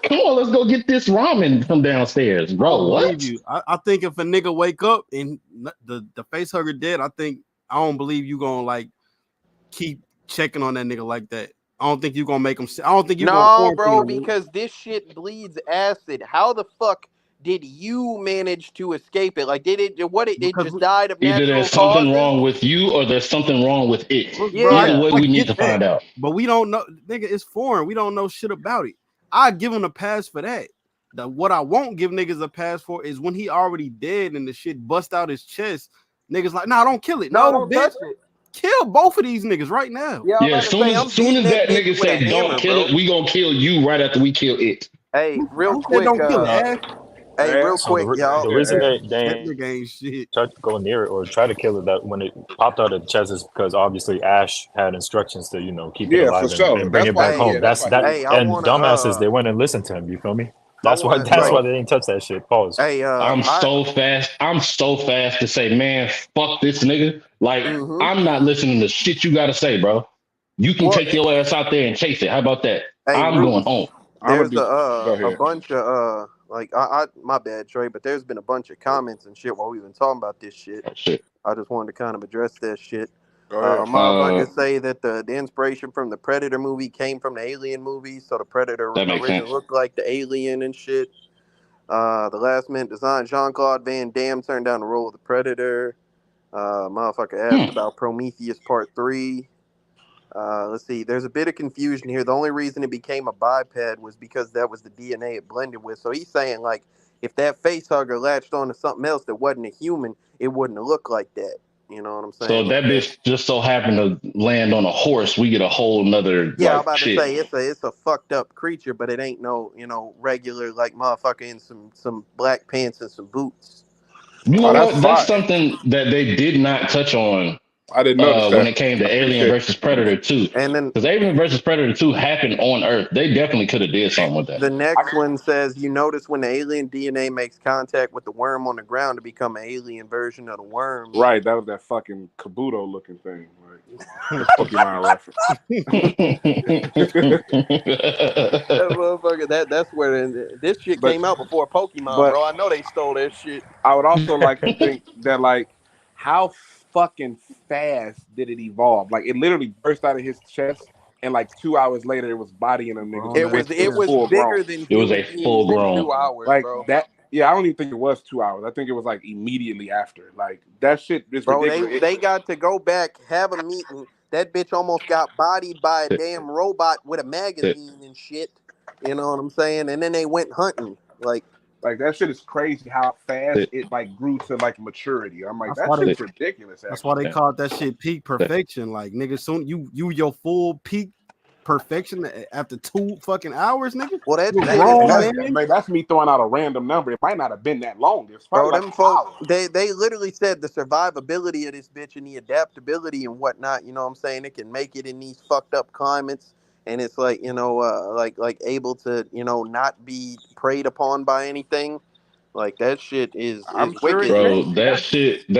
Come on, let's go get this ramen from downstairs, I bro. don't believe What? you. I think if a nigga wake up and the face hugger dead, I don't believe you gonna like keep checking on that nigga like that. I don't think you gonna make him. I don't think you gonna No, quarantine bro, him. because this shit bleeds acid. How the fuck did you manage to escape it? Like, did it? What it Because just died of Either natural there's something causes? wrong with you or there's something wrong with it. look, bro, Either Yeah. way, I we need get to that, find out. but we don't know, nigga. It's foreign. We don't know shit about it. I give him a pass for that. What I won't give niggas a pass for is when he already dead and the shit bust out his chest. Niggas like, nah, don't kill it. No, No, don't bitch, touch it. kill both of these niggas right now. Yeah, I'm Yeah, about to say I'm soon beating as that that bitch nigga with a say don't hammer, kill bro. it, we gonna kill you right after we kill it. Hey, real Who said quick, don't kill it, Ash? real Ash. So quick, y'all. the Yeah, reason Ash. they That ain't nigga ain't shit. tried to go near it or try to kill it that when it popped out of the chest is because obviously Ash had instructions to keep it Yeah, for alive sure. and bring That's it why back he. Hey, Yeah, home. that's That's why he that was. hey, and dumbasses they went and listened to him. You feel me? I That's why wanna that's like, why Bro, they didn't touch that shit. Pause. hey, I, I'm so fast to say, man, fuck this nigga. Like, mm-hmm. I'm not listening to shit you gotta say, bro. You can What? take your ass out there and chase it. How about that? Hey, I'm going Roots. home. I'm gonna There's be. Go a ahead. bunch of like I my bad, Trey, but there's been a bunch of comments and shit while we've been talking about this shit. Oh, shit. I just wanted to kind of address that shit. Go ahead. Uh, Motherfuckers say that the inspiration from the Predator movie came from the Alien movie, so the Predator that makes originally sense. looked like the alien and shit. The last minute design, Jean-Claude Van Damme turned down the role of the Predator. Motherfucker asked Hmm. about Prometheus Part 3. Let's see. There's a bit of confusion here. The only reason it became a biped was because that was the DNA it blended with. So he's saying like, if that face hugger latched onto something else that wasn't a human, it wouldn't have looked like that. You know what I'm So saying? if that bitch just so happened to land on a horse, we get a whole nother Yeah, I'm like about to shit. say it's a fucked up creature, but it ain't no regular like motherfucker in some black pants and some boots. You know Oh, that's what? That's fire. something that they did not touch on I didn't notice when that. it came to I Alien appreciate versus Predator 2. And then Because Alien versus Predator 2 happened on Earth. They definitely could have did something with that. the I, next one says, you notice when the alien DNA makes contact with the worm on the ground to become an alien version of the worm. right, that was that fucking Kabuto looking thing. Like, Pokemon reference. That motherfucker, that's where this shit but came out before Pokemon, but bro. I know they stole that shit. I would also like to think that like how fucking fast did it evolve? Like it literally burst out of his chest, and like 2 hours later, it was bodying them niggas, Grown and It that was ass bitch was it man. was full grown. bigger than It was a human beings full in grown. 2 hours, Like bro. that. Yeah, I don't even think it was 2 hours. I think it was like immediately after. Like that shit is Bro, ridiculous. they got to go back, have a meeting. That bitch almost got bodied by a damn robot with a magazine and shit. You know what I'm saying? And then they went hunting. Like that shit is crazy how fast it like grew to like maturity. I'm like That's that why they shit's ridiculous. that's why Actually, they called that shit peak perfection. Like nigga, soon you your full peak perfection after 2 fucking hours, nigga. well, that You're shit is and grown, like, that's me throwing out a random number. It might not have been that long. It's probably bro, like them an folk, hour. they literally said the survivability of this bitch and the adaptability and whatnot. You know what I'm saying? It can make it in these fucked up climates. And it's like, like able to, not be preyed upon by anything. Like that shit is I'm sure wicked. it can. Bro, that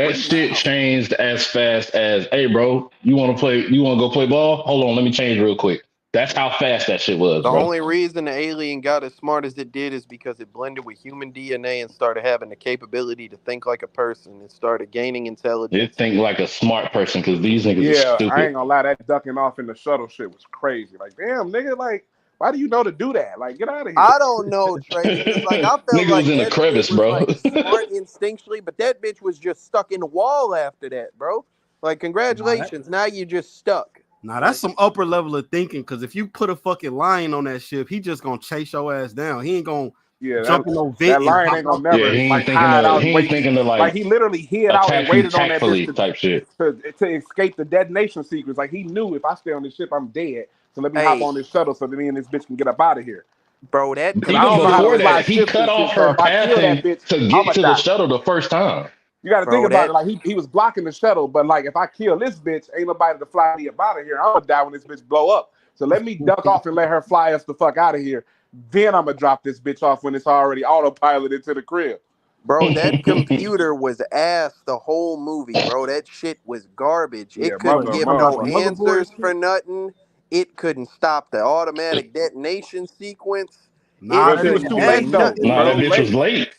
Right shit now. changed as fast as, hey bro, you wanna go play ball? Hold on, let me change real quick. That's how fast that shit was, The bro. only reason the alien got as smart as it did is because it blended with human DNA and started having the capability to think like a person. It started gaining It intelligence. think like a smart person because these niggas are Yeah, I stupid. ain't gonna lie. That ducking off in the shuttle shit was crazy. Like, damn, nigga, like, why do you know to do that? Like, get out of here. I don't know, Trey, because like I felt Nigga was like in a that shit crevice, was bro. like smart instinctually, but that bitch was just stuck in the wall after that, bro. Like, Nah, that, congratulations, now you just stuck. nah, that's Like, some upper level of thinking. Cause if you put a fucking lion on that ship, he just gonna chase your ass down. He ain't gonna Yeah, jump in no that vent and lion hop ain't gonna out there. Yeah, never like he ain't thinking to like like he literally hid out and attack you waited on that bitch tactfully type shit. to escape the detonation sequence. Like he knew if I stay on this ship, I'm dead. So let me hop hey, on this shuttle so that me and this bitch can get up out of here. bro, that Because I Even don't know how to before computer, fly that, he ships cut and shit. off So her if I kill that pathing bitch, to I'ma get to the die. shuttle the first time. You got to think bro, about it. that Like he was blocking the shuttle, but like if I kill this bitch, ain't nobody to fly me up out of here. I'm gonna die when this bitch blow up. So let me duck off and let her fly us the fuck out of here. Then I'm gonna drop this bitch off when it's already autopiloted to the crib. Bro, that computer was ass the whole movie, bro. That shit was garbage. Yeah, It couldn't give Running off no a motherfucker. motherboard and answers shit. for nothing. It couldn't stop the automatic detonation sequence. Nah, It But she that was couldn't nigga too do had late though. to. She nothing, Nah, was that bro. too bitch was late. late.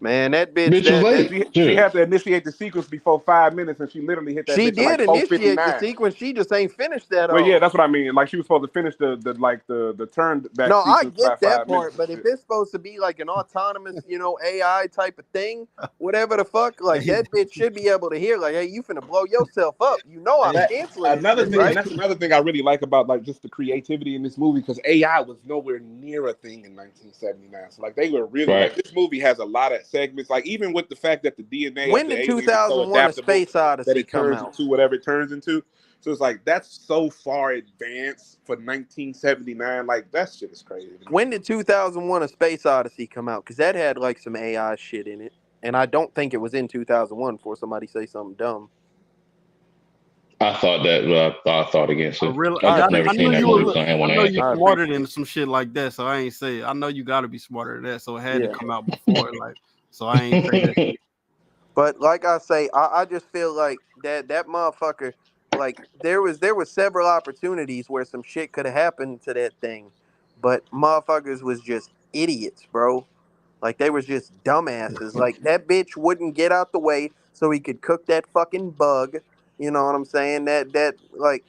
Man, that bitch, Bitch was that late. She Sure. had to initiate the sequence before 5 minutes, and she literally hit that she bitch at like did initiate the 4:59. sequence. She just ain't finished that Well, yeah, all. that's what I mean. Like she was supposed to finish the turn back No, I sequence by get that 5 minutes part, and but if shit. it's supposed to be like an autonomous, AI type of thing, whatever the fuck, like Hey, that bitch should be able to hear, like, hey, you finna blow yourself up. You know I'm hey, That canceling this another shit, thing, and right? that's another thing I really like about like just the creativity in this movie because AI was nowhere near a thing in 1979. So like they were really Right. like this movie has a lot of segments. Like even with the fact that the DNA of When the did aliens is so 2001: A adaptable Space that Odyssey it come turns out? into whatever it turns into. So it's like that's so far advanced for 1979. Like that shit is crazy to me. When did 2001: A Space Odyssey come out? Because that had like some AI shit in it, and I don't think it was in 2001. For somebody say something dumb. I thought that, but I thought against I it. really, I I just never I seen knew appreciate that you it. movie, were, so I didn't want I to know you answer. I smarter appreciate than it. some shit like that. So I ain't say. I know you got to be smarter than that. So it had to Yeah, come out before, like. So I ain't say that shit. but like I say, I just feel like that motherfucker, like there was several opportunities where some shit could have happened to that thing, but motherfuckers was just idiots, bro. Like they was just dumbasses. Like that bitch wouldn't get out the way so he could cook that fucking bug. You know what I'm saying? That like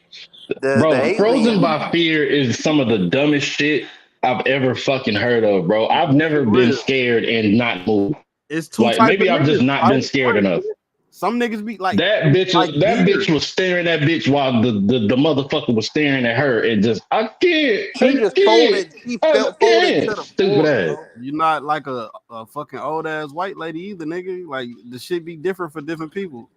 the Bro, Frozen alien. by Fear is some of the dumbest shit I've ever fucking heard of, bro. I've Let's be never been real. scared and not moved. It's two Like type of maybe I've just niggas, not white been and scared white. enough. Nigga. Some niggas be That bitch, like that bitch deer. was staring at that bitch while the motherfucker was staring at her and just She I just can't, folded. She I felt folded to can't. the Stupid floor, ass. bro. You're not like a fucking old ass white lady either, nigga. Like the shit be different for different people.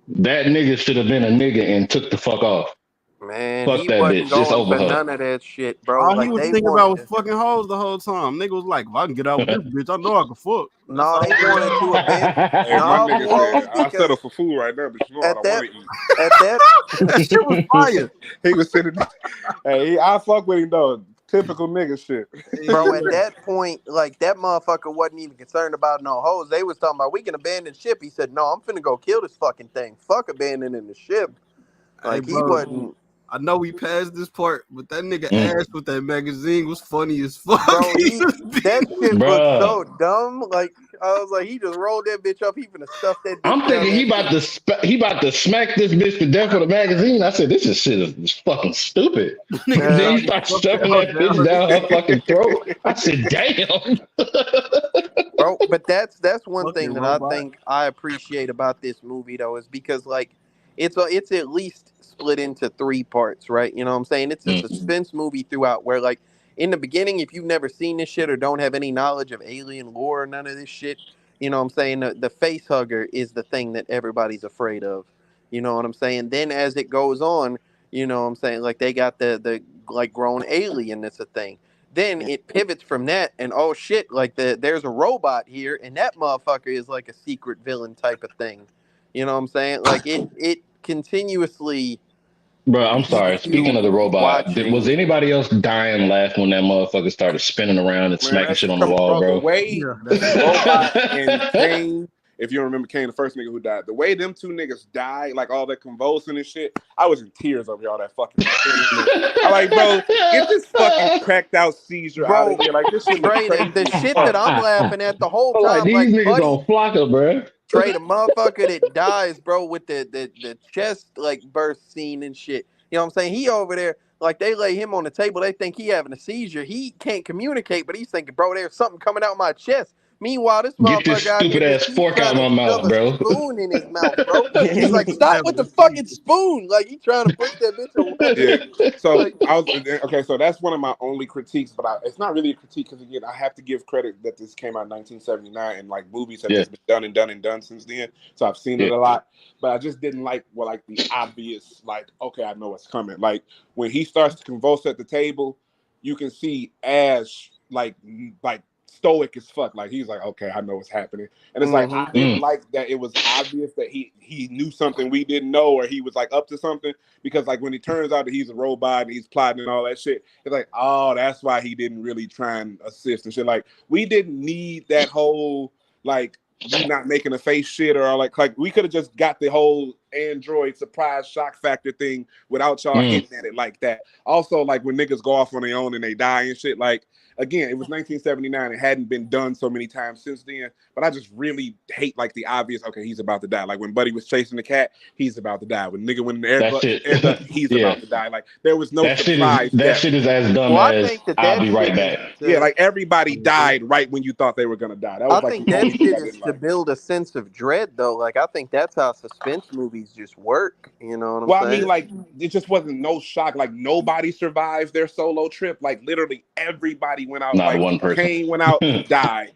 That nigga should have been a nigga and took the fuck off. Man, Fuck he that wasn't bitch. Just going over for her. none of that shit, bro. All he Like was they thinking about wanted was to. fucking hoes the whole time. Nigga was like, if I can get out with this bitch, I know I can fuck. That's No, all. they wanted to abandon. Hey, my No, nigga boy, said, only "I settle because for food right now, but you know what at I want that to eat." at that That shit was fire. He was sitting. Hey, I fuck with him though. Typical nigga shit. bro, at that point, like that motherfucker wasn't even concerned about no hoes. They was talking about we can abandon ship. He said, no, I'm finna go kill this fucking thing. Fuck abandoning the ship. Hey, Like he bro, wasn't. I know we passed this part, but that nigga Mm. ass with that magazine was funny as fuck. Bro, He he just that be- shit was Bruh. so dumb. Like I was like, he just rolled that bitch up. He finna stuff that bitch I'm down thinking that bitch. he about to smack this bitch to death with a magazine. I said, this is shit is fucking stupid. nigga And then Uh, he thought he starts fucked that shoving hoe that bitch down. down her fucking throat. I said, damn. bro, but that's one Fucking thing that I robot. think I appreciate about this movie though is because like it's at least split into three parts, right? You know what I'm saying? It's a Mm. suspense movie throughout where like in the beginning, if you've never seen this shit or don't have any knowledge of alien lore or none of this shit, you know what I'm saying? The face hugger is the thing that everybody's afraid of. You know what I'm saying? Then as it goes on, you know what I'm saying? Like they got the like grown alien that's a thing. Then it pivots from that, and oh shit, like there's a robot here, and that motherfucker is like a secret villain type of thing. You know what I'm saying? Like it continuously Bro, I'm sorry. keeps Speaking of the you robot, was watching. anybody else dying laughing when that motherfucker started spinning around and Man, smacking that shit shit on the come, wall, bro. The bro? way Yeah, that the shit was funny. robot and Kane, if you remember Kane, the first nigga who died, the way them two niggas died, like all that convulsing and shit, I was in tears over all that fucking spinning. I like, bro, get this fucking cracked out seizure out of Bro, here. Like this shit was Trey, the crazy as shit that fuck. I'm laughing at the whole I'm like, time, these like, niggas buddy, on Flocka, bro. Trey, the motherfucker that dies, bro, with the chest like burst scene and shit. You know what I'm saying? He over there, like they lay him on the table. They think he having a seizure. He can't communicate, but he's thinking, bro, there's something coming out my chest. Meanwhile, this Get this motherfucker out here stupid just ass he's fork out trying to my shove mouth, a bro. spoon in his mouth, bro. He's like, He stop with having the a fucking seizure. spoon. Like he trying to push that bitch Yeah. away. So Like, I was okay. So that's one of my only critiques, but it's not really a critique because again, I have to give credit that this came out in 1979, and like movies have Yeah, just been done and done and done since then. So I've seen it yeah. a lot, but I just didn't like like the obvious, like okay, I know what's coming. Like when he starts to convulse at the table, you can see Ash like stoic as fuck. Like he's like, okay, I know what's happening, and it's like mm-hmm. I didn't Mm. like that it was obvious that he knew something we didn't know, or he was like up to something because like when it turns out that he's a robot and he's plotting and all that shit, it's like, oh, that's why he didn't really try and assist and shit. Like we didn't need that whole like you not making a face shit or like we could have just got the whole Android surprise shock factor thing without y'all Mm. hitting at it like that. Also, like when niggas go off on their own and they die and shit, like again, it was 1979. It hadn't been done so many times since then. But I just really hate like the obvious. Okay, he's about to die. Like when Buddy was chasing the cat, he's about to die. When nigga went in the That shit. air duct, he's Yeah. about to die. Like there was no surprise That death. shit is as dumb Well, I as think that I'll that be right shit is back. Yeah, to. like everybody Mhm. died right when you thought they were gonna die. That I was like the think that only thing shit I is didn't to like. build a sense of dread, though. Like I think that's how suspense movies just work. You know what I'm Well, I mean, saying? like it just wasn't no shock. Like nobody survived their solo trip. Like literally everybody went out. Not Like one person. Kane went out, died.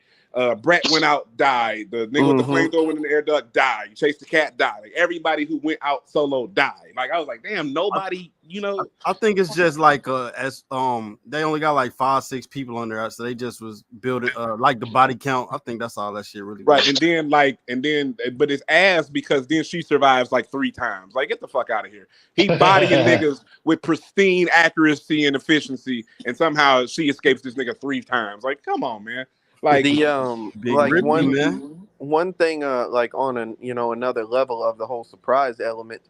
Brett went out, died. The nigga with the Mm-hmm. flamethrower in the air duct died. You chased the cat, died. Like everybody who went out solo died. Like I was like, damn, nobody. You know, I think it's just like as they only got like 5-6 people on there, so they just was building like the body count. I think that's all that shit really right? was. But it's ass because then she survives like 3 times. Like get the fuck out of here. He bodying niggas with pristine accuracy and efficiency, and somehow she escapes this nigga 3 times. Like come on, man. Like The Big like Ripley, man. one thing like on an another level of the whole surprise element.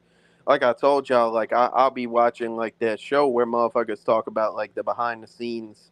Like I told y'all, like I'll be watching like that show where motherfuckers talk about like the behind the scenes,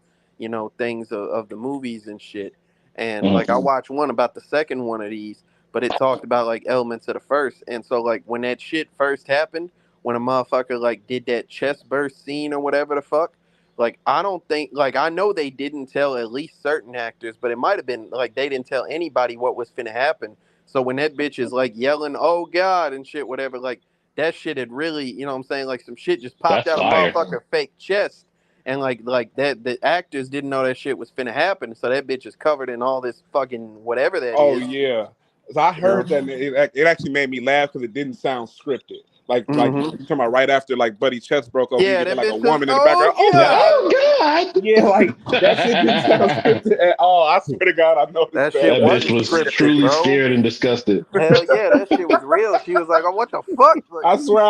things of the movies and shit. And like I Mm. watched one about the second one of these, but it talked about like elements of the first. And so like when that shit first happened, when a motherfucker like did that chest burst scene or whatever the fuck, like I don't think like I know they didn't tell at least certain actors, but it might have been like they didn't tell anybody what was finna happen. So when that bitch is like yelling, "Oh God" and shit, whatever, like that shit had really, you know what I'm saying, like some shit just popped That's out of fire. motherfucker fake chest. And like that the actors didn't know that shit was finna happen. So that bitch is covered in all this fucking whatever that oh is. yeah. So I heard that, and it actually made me laugh because it didn't sound scripted. Like you talking about right after like Buddy's chest broke open, you Yeah, get that like a bitch says, woman in the "Oh background. Oh God, Oh God! yeah, like that shit didn't sound scripted at all. I swear to God, I noticed that that. shit That Like, bitch wasn't was scripted, truly bro. scared and disgusted. Hell yeah, that shit was real." She was like, "Oh, what the fuck?" Like, I swear,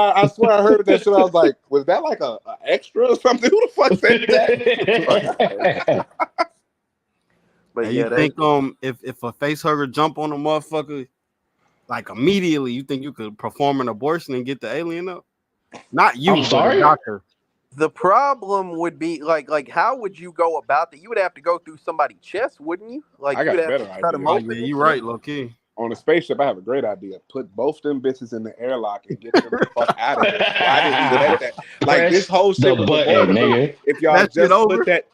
I heard that shit. I was like, was that like a extra or something? Who the fuck said that? but And you yeah, that think if a face hugger jump on a motherfucker like immediately, you think you could perform an abortion and get the alien up? Not you, I'm but a sorry. doctor. the problem would be like how would you go about that? You would have to go through somebody's chest, wouldn't you? Like I you got would a have to better cut them idea. Oh open yeah, and you shit. right, low key. On a spaceship, I have a great idea. Put both them bitches in the airlock and get them the fuck out of here. Why did we let that? Like this Press whole shit the was button, avoidable nigga. if y'all That shit just put over. that.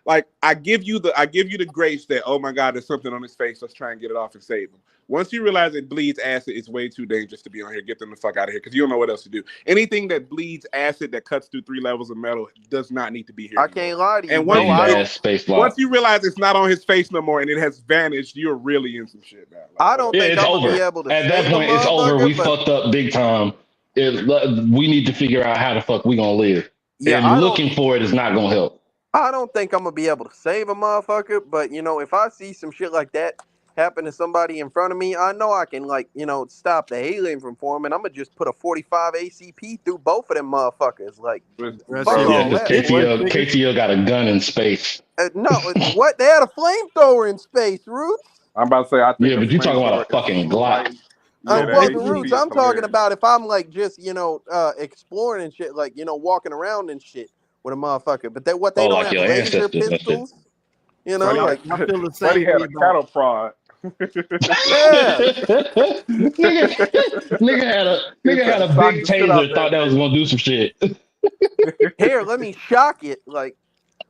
Like I give you the grace that, oh my God, there's something on his face. Let's try and get it off and save him. Once you realize it bleeds acid, it's way too dangerous to be on here. Get them the fuck out of here because you don't know what else to do. Anything that bleeds acid that cuts through 3 levels of metal does not need to be here I anymore. can't lie to you, And bro. Big ass space once lock. you realize it's not on his face no more and it has vanished, you're really in some shit now. Like, I don't Yeah, think it's I'm gonna over. be able to At that save a point, it's over. We motherfucker, but fucked up big time. We need to figure out how the fuck we gonna live. yeah, And looking for it is not gonna help. I don't think I'm gonna be able to save a motherfucker. But you know, if I see some shit like that happen to somebody in front of me, I know I can like stop the alien from forming. I'm gonna just put a 45 ACP through both of them motherfuckers. Like, Listen, That fuck shit Yeah, all because was that, boy. ridiculous, nigga. KTL got a gun in space. No, what they had a flamethrower in space, Roots. I'm about to say, I think Yeah, a but you talking about flamethrower a is fucking Glock. slight. Yeah, that Well, the Basically, Roots. ACP is I'm talking hilarious. about if I'm like just exploring and shit, like walking around and shit with a motherfucker. But they Oh, don't like have your laser ancestors and shit. pistols. You know, Buddy I, had, like I feel the Buddy same had way a about. cattle prod. yeah. He nigga tried had to a sock big the shit out taser, that thought that was bitch. gonna do some shit. Here, let me shock it. Like,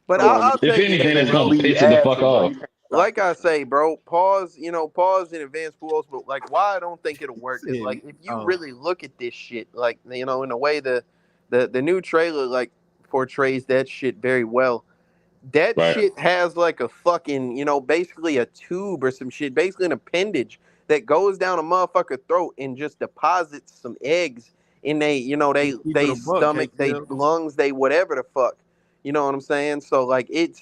but Come on, I'll If tell you anything, this, it's man. gonna bro. Bleed piss it the fuck acid, bro. You off. can't stop Like that. I say, bro, pause in advance pools. But like, why I don't think it'll work is Shit. like if you really look at this shit, like in a way the new trailer like portrays that shit very well. That Right. shit has like a fucking, basically a tube or some shit, basically an appendage that goes down a motherfucker throat and just deposits some eggs in Keep it they a buck, stomach, they KTL. lungs, they whatever the fuck. You know what I'm saying? So like it's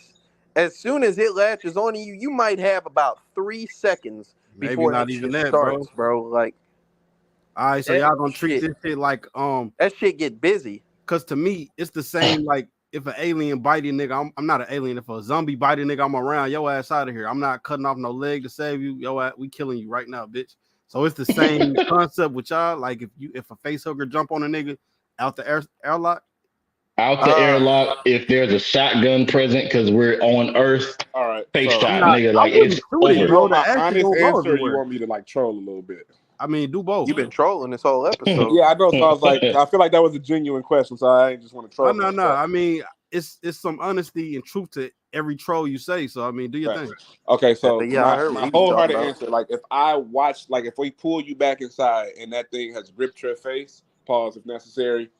as soon as it latches on you, you might have about 3 seconds Maybe before that not even shit that, bro. starts, bro. Like All right, so that y'all gonna treat shit, this shit like that shit get busy. cause to me it's the same like if an alien bite a nigga, I'm not an alien. If a zombie bite a nigga, I'm around your ass out of here. I'm not cutting off no leg to save you. Yo ass, we killing you right now, bitch. So it's the same concept with y'all. Like if a face hugger jump on a nigga out the airlock, Out the Uh airlock, if there's a shotgun present, because we're on Earth, All right, face so shot, I nigga. Like wouldn't it's shoot it, you over. bro. want The my action honest gonna go answer, or you everywhere. want me to like troll a little bit? I mean, do both. you've been trolling this whole episode. Yeah, I know. So I was like, I feel like that was a genuine question, so I ain't just want to Oh troll. no. I mean, it's some honesty and truth to every troll you say. So I mean, do your Right. thing. Okay, so Yeah, I heard what my he was talking wholehearted about. answer, like if I watch, like if we pull you back inside and that thing has gripped your face, pause if necessary,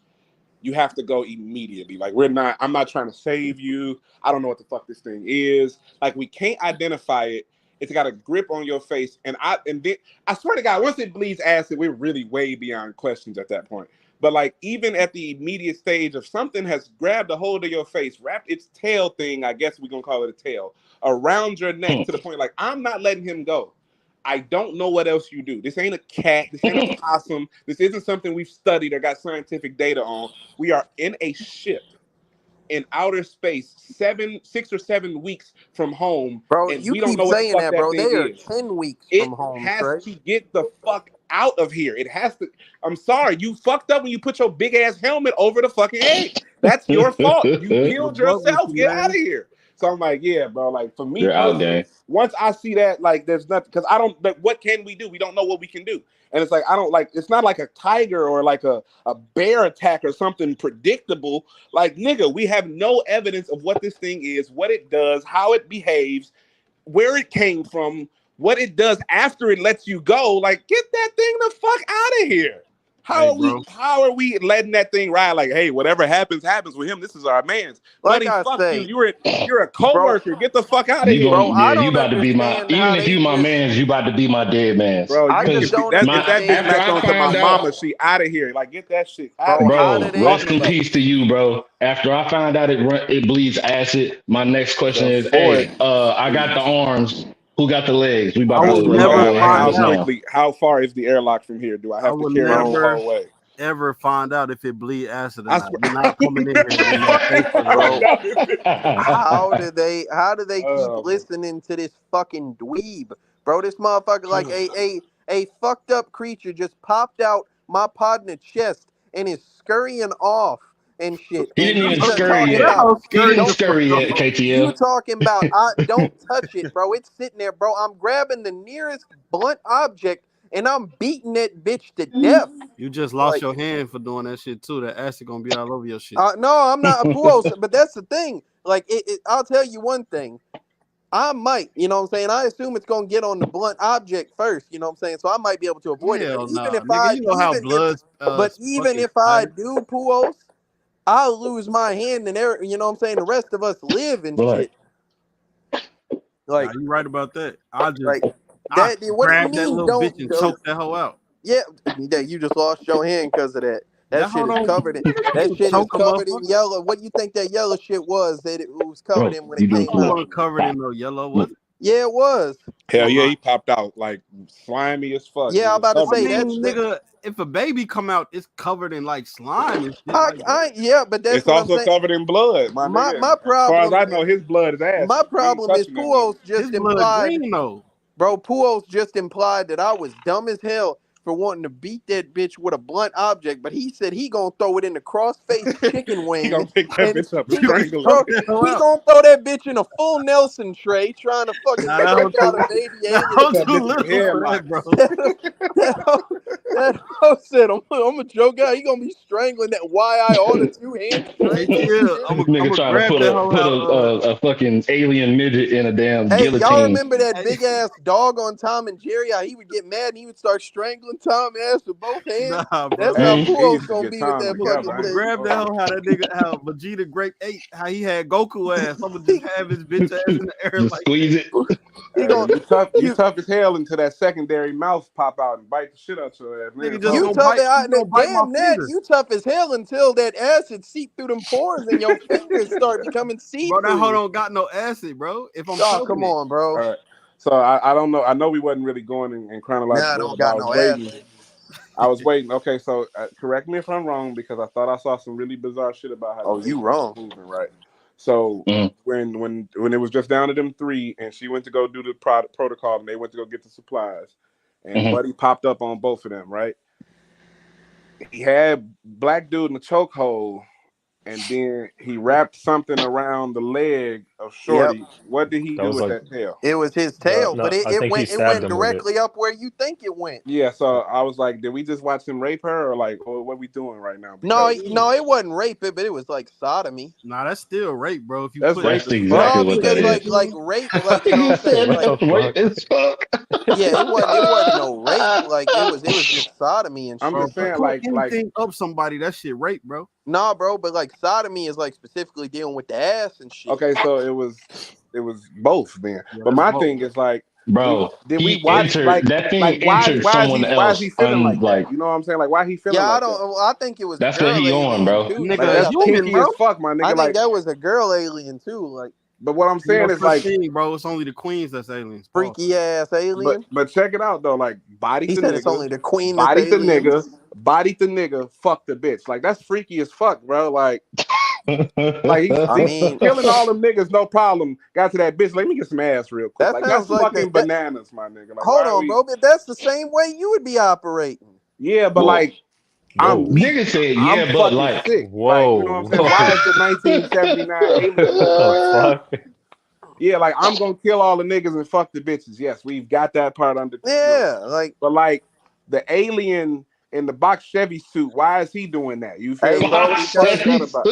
you have to go immediately. Like I'm not trying to save you. I don't know what the fuck this thing is. Like we can't identify it. It's got a grip on your face, and then I swear to God, once it bleeds acid, we're really way beyond questions at that point. But like even at the immediate stage of something has grabbed a hold of your face, wrapped its tail thing, I guess we're gonna call it a tail, around your neck to the point like I'm not letting him go. I don't know what else you do. This ain't a cat. This ain't a possum. This isn't something we've studied or got scientific data on. We are in a ship in outer space, 6 or 7 weeks from home, Bro, and you we don't keep know what the saying fuck that, that bro. thing They are is. 10 weeks It from home, has Trey. to get the fuck out of here. It has to. I'm sorry, you fucked up when you put your big ass helmet over the fucking egg. That's your fault. You The killed buck with yourself. you, Get out man. of here. So I'm like, yeah, bro. Like for me You're out, personally, gang. once I see that, like, there's nothing because I don't. But what can we do? We don't know what we can do. And it's like I don't like. It's not like a tiger or like a bear attack or something predictable. Like nigga, we have no evidence of what this thing is, what it does, how it behaves, where it came from, what it does after it lets you go. Like, get that thing the fuck out of here. How bro. are we letting that thing ride? Like, hey, whatever happens with him. This is our man's. Like Buddy, I fuck say, you. You're a bro, coworker. Get the fuck out of You here. bro, gonna I you don't about to be my understand even how if they you my just, man's, you about to be my dead man's. Bro, I you just can Cause be don't that if my that bitch understand, after latch I on to my find mama, out, she out of here. Like, get that shit out bro, of here. how bro, do they Talk rest to in just, me. peace to you, bro. After I find out it bleeds acid, my next question So is, for it, hey, I got the arms. Who got the legs? We I about will to swear to never God, go like find hands out. on. how far is the airlock from here? Do I I have to will carry on the bro, never whole way? ever find out if it bleed acid or I not. swear, You're I not will coming in here never with no fucking papers on find bro, that. out if it. how do they keep Oh, man. listening to this fucking dweeb, bro? This motherfucker, like a fucked up creature just popped out my partner chest and is scurrying off and shit, He and didn't you even talking scurry That yet. about hoe He scurried didn't the don't fuck scurry yet, off. you KTF. talking about I don't touch it, bro? It's sitting there, bro. I'm grabbing the nearest blunt object and I'm beating that bitch to death. You just lost Like, your hand for doing that shit too. That acid gonna be all over your shit. no, I'm not a puos, but that's the thing. Like, I'll tell you one thing. I might, you know what I'm saying? I assume it's gonna get on the blunt object first, you know what I'm saying? So I might be able to avoid it. But Hell even nah, if nigga. You know how blood even fucking if I splatter. do puos, I'll lose my hand and there, you know what I'm saying? The rest of us live and But shit. Nah, Like, you right about that. like I that. What do you grab that mean? little bitch Don't and do? choke that hoe out. Yeah, that you just lost your hand because of that. That That hoe shit is don't covered in. nigga, that That can shit is choke a covered in motherfucker. yellow. What do you think that yellow shit was that it was covered bro, in when you it do came That hoe out? look. wasn't covered in no yellow, was Look, it? Yeah, it was. Hell You yeah, he lying. popped out like slimy as fuck. Yeah, I'm about to I say Covered. mean, nigga, if a baby come out, it's covered in like slime and shit like that. yeah, but that's It's what I'm also saying. covered in blood, my My nigga. my As far as problem I know, his blood is my acid. We ain't problem is touching that nigga. Puos His just blood implied, green though. bro. Puos just implied that I was dumb as hell for wanting to beat that bitch with a blunt object, but he said he gonna throw it in the cross-faced chicken He wing, gonna pick that and bitch up and he, strangle Choke bro, it. that hoe he out. gonna throw that bitch in a full Nelson tray, trying to fucking Nah, that hoe choke out a too. baby That alien. hoe Put that too bitch in little for headlock. that, bro. that hoe, that hoe said, I'm gonna choke out. He gonna be strangling that YI all the two-hand strangling ATL, shit. nigga I'm trying to grab that hoe put out. a fucking alien midget in a damn Hey, y'all guillotine. remember that Hey, big ass dog on Tom and Jerry? How he would get mad and he would start strangling Tom ass with both hands? nah, That's bro. how Mm. He Puo's used to gonna get be with Tom that I'm together. fucking I gonna ain't thing. gonna grab that hold hoe. How that nigga, how Vegeta Grape 8, how he had Goku ass. I'm gonna just he, have his bitch ass in the air Just like that. squeeze it. he Hey, gonna you you tough as hell until that secondary mouth pop out and bite the shit out your ass. Nigga Then just so you gonna tough. bite. He gonna bite my Damn that finger, you tough as hell until that acid seep through them pores and your fingers start becoming see bro. That hoe through. don't got no acid, bro. If I'm Oh choking come it, on, bro. all right. So I don't know. I know we wasn't really going in Nah, I chronological order, don't but I got was no waiting. acid. I was waiting. Okay, so correct me if I'm wrong because I thought I saw some really bizarre shit about how Oh, the you alien was wrong. moving, right? So Mm. when it was just down to them three, and she went to go do the protocol, and they went to go get the supplies, and Mhm. Buddy popped up on both of them, right? He had black dude in the chokehold, and then he wrapped something around the leg of Yep. Shorty. What did he That do was with like that tail? It was his tail, but no. it, I it think he went it stabbed went him with it. directly up where you think it went. Yeah, so I was like, did we just watch him rape her, or like, what are we doing right now? No, Because no, it wasn't rape, but it was like sodomy. nah, that's still rape, bro. If you that's put rape That's as fuck. exactly No, what that because is. like rape, like you know what He I'm saying? said What Like the that's right fuck? as fuck. yeah, it wasn't no rape. Like it was just sodomy and I'm bro, shit. just saying, put like, anything up somebody, that shit rape, bro. Nah, bro, but like sodomy is like specifically dealing with the ass and shit. okay, so it was both then. Yeah, But that's my both. thing is like, Bro, did we he watch entered that like thing entered someone why is he else feeling like that? unlike You know what I'm saying? Like, why he feeling Yeah, I like that? don't. I think it was a that's what girl he on, alien bro. too, Like, Nigga, Trey. that's I think. human, kinky bro. as fuck, my I nigga. think Like, that was a girl alien too. Like but what I'm Ain't no saying is such like, thing, bro. It's only the queens that's aliens. Pause. freaky ass alien. but check it out though. Like, He said it's only the queen that's bodied the aliens. nigga, bodied the nigga, fuck the bitch. Like, that's freaky as fuck, bro. Like I he's mean, killing all them niggas, no problem. Got to that bitch. Let me get some ass real quick. that Like, sounds that's like fucking that. bananas, my nigga. Like, Hold why are on, we? bro. But that's the same way you would be operating. Yeah, but Whoa. like, I'm Whoa. weak. Nigga said, I'm yeah, but fucking like, sick. Like, you know what I'm Whoa. saying? Why is the 1979 alien What moving the like that? fuck? Yeah, like, I'm gonna kill all the niggas and fuck the bitches. Yes, we've got that part under control. Yeah, like But like, the alien in the box Chevy suit. Why is he doing that? You Hey, feel me? bro, What the fuck is that about?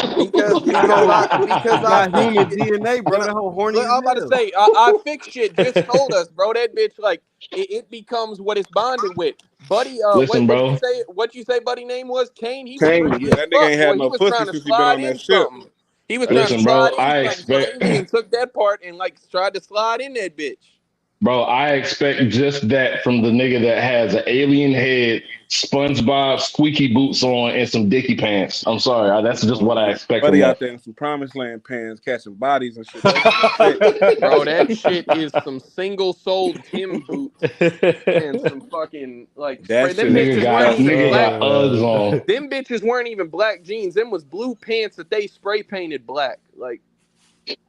because I got fixed human it. DNA, bro. That whole horny Look, as I'm about to hell. say, I fixed shit. Just told us, bro. That bitch, like, it becomes what it's bonded with. Buddy, Listen, what you bro. say? What you say? Buddy name was Kane. He was Kane, freaky yeah, as that nigga fuck, ain't had boy. He no was pussy trying to since he been slide on that in ship. something. He was trying to Listen, bro. slide in I something. So expect, Alien took that part and like tried to slide in that bitch. bro. I expect just that from the nigga that has an alien head, SpongeBob squeaky boots on, and some dicky pants. I'm sorry. That's just what I expect from Buddy out that. there in some promised land pants catching bodies and shit. That shit sick. Bro, that shit is some single-soled Tim boots and some fucking like spray. That Them shit is bitches weren't even Nigga black. got Uggs on. Them bitches weren't even black jeans. Them was blue pants that they spray painted black. Like,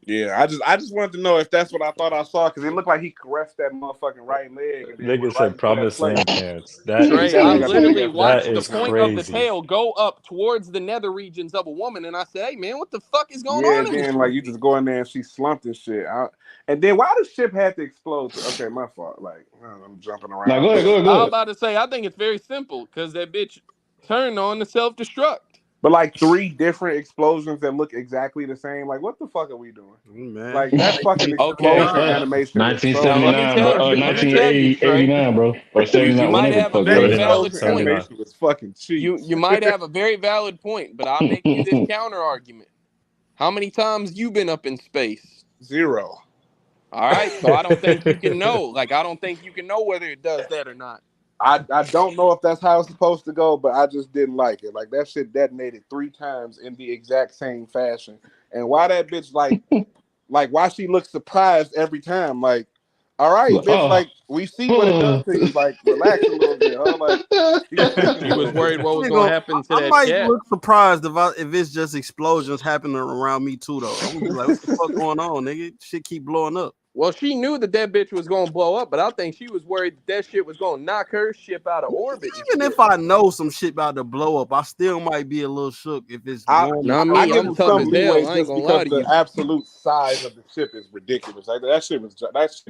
yeah. I just wanted to know if that's what I thought I saw because it looked like he caressed that motherfucking right leg and then Nigga went right said into that promised plate. land pants. That is Trey, I Yeah, crazy. literally That watched the is point of the crazy. tail go up towards the nether regions of a woman, and I said, "Hey, man, what the fuck is going yeah, on and in this then like you movie?" just go in there and she slumped and shit. And then why the ship had to explode? Okay, my fault. Like I'm jumping Now around. I was go ahead. about to say, I think it's very simple because that bitch turned on the self-destruct. But like 3 different explosions that look exactly the same. Like what the fuck are we doing? Man. Like that fucking Okay, explosion animation was so now let me 1979, bro. tell you, let me tell you, Trey, 1989, bro. Or you 79, might whenever the have a fuck that very it was. 79. valid explosion 79. point. animation was fucking cheap. You might have a very valid point, but I'll make you this counter argument. How many times you been up in space? 0. All right, so I don't think you can know. Like, I don't think you can know whether it does that or not. I don't know if that's how it's supposed to go, but I just didn't like it. Like that shit detonated 3 times in the exact same fashion. And why that bitch like why she looks surprised every time? Like, all right, bitch, Oh. like we see what it does to you. Like, relax a little bit, huh? Like she was tweaking She a was little bit. worried what was going to happen to I that might cat. look surprised if it's just explosions happening around me too, though. I'm gonna be like, what the fuck going on, nigga? Shit keep blowing up. Well, she knew that bitch was going to blow up, but I think she was worried that shit was going to knock her ship out of orbit. Even if I know some shit about to blow up, I still might be a little shook if it's warm. Not I me. give I'm them tough some as leeway hell. I ain't just going to lie because to the you. absolute size of the ship is ridiculous. Like that shit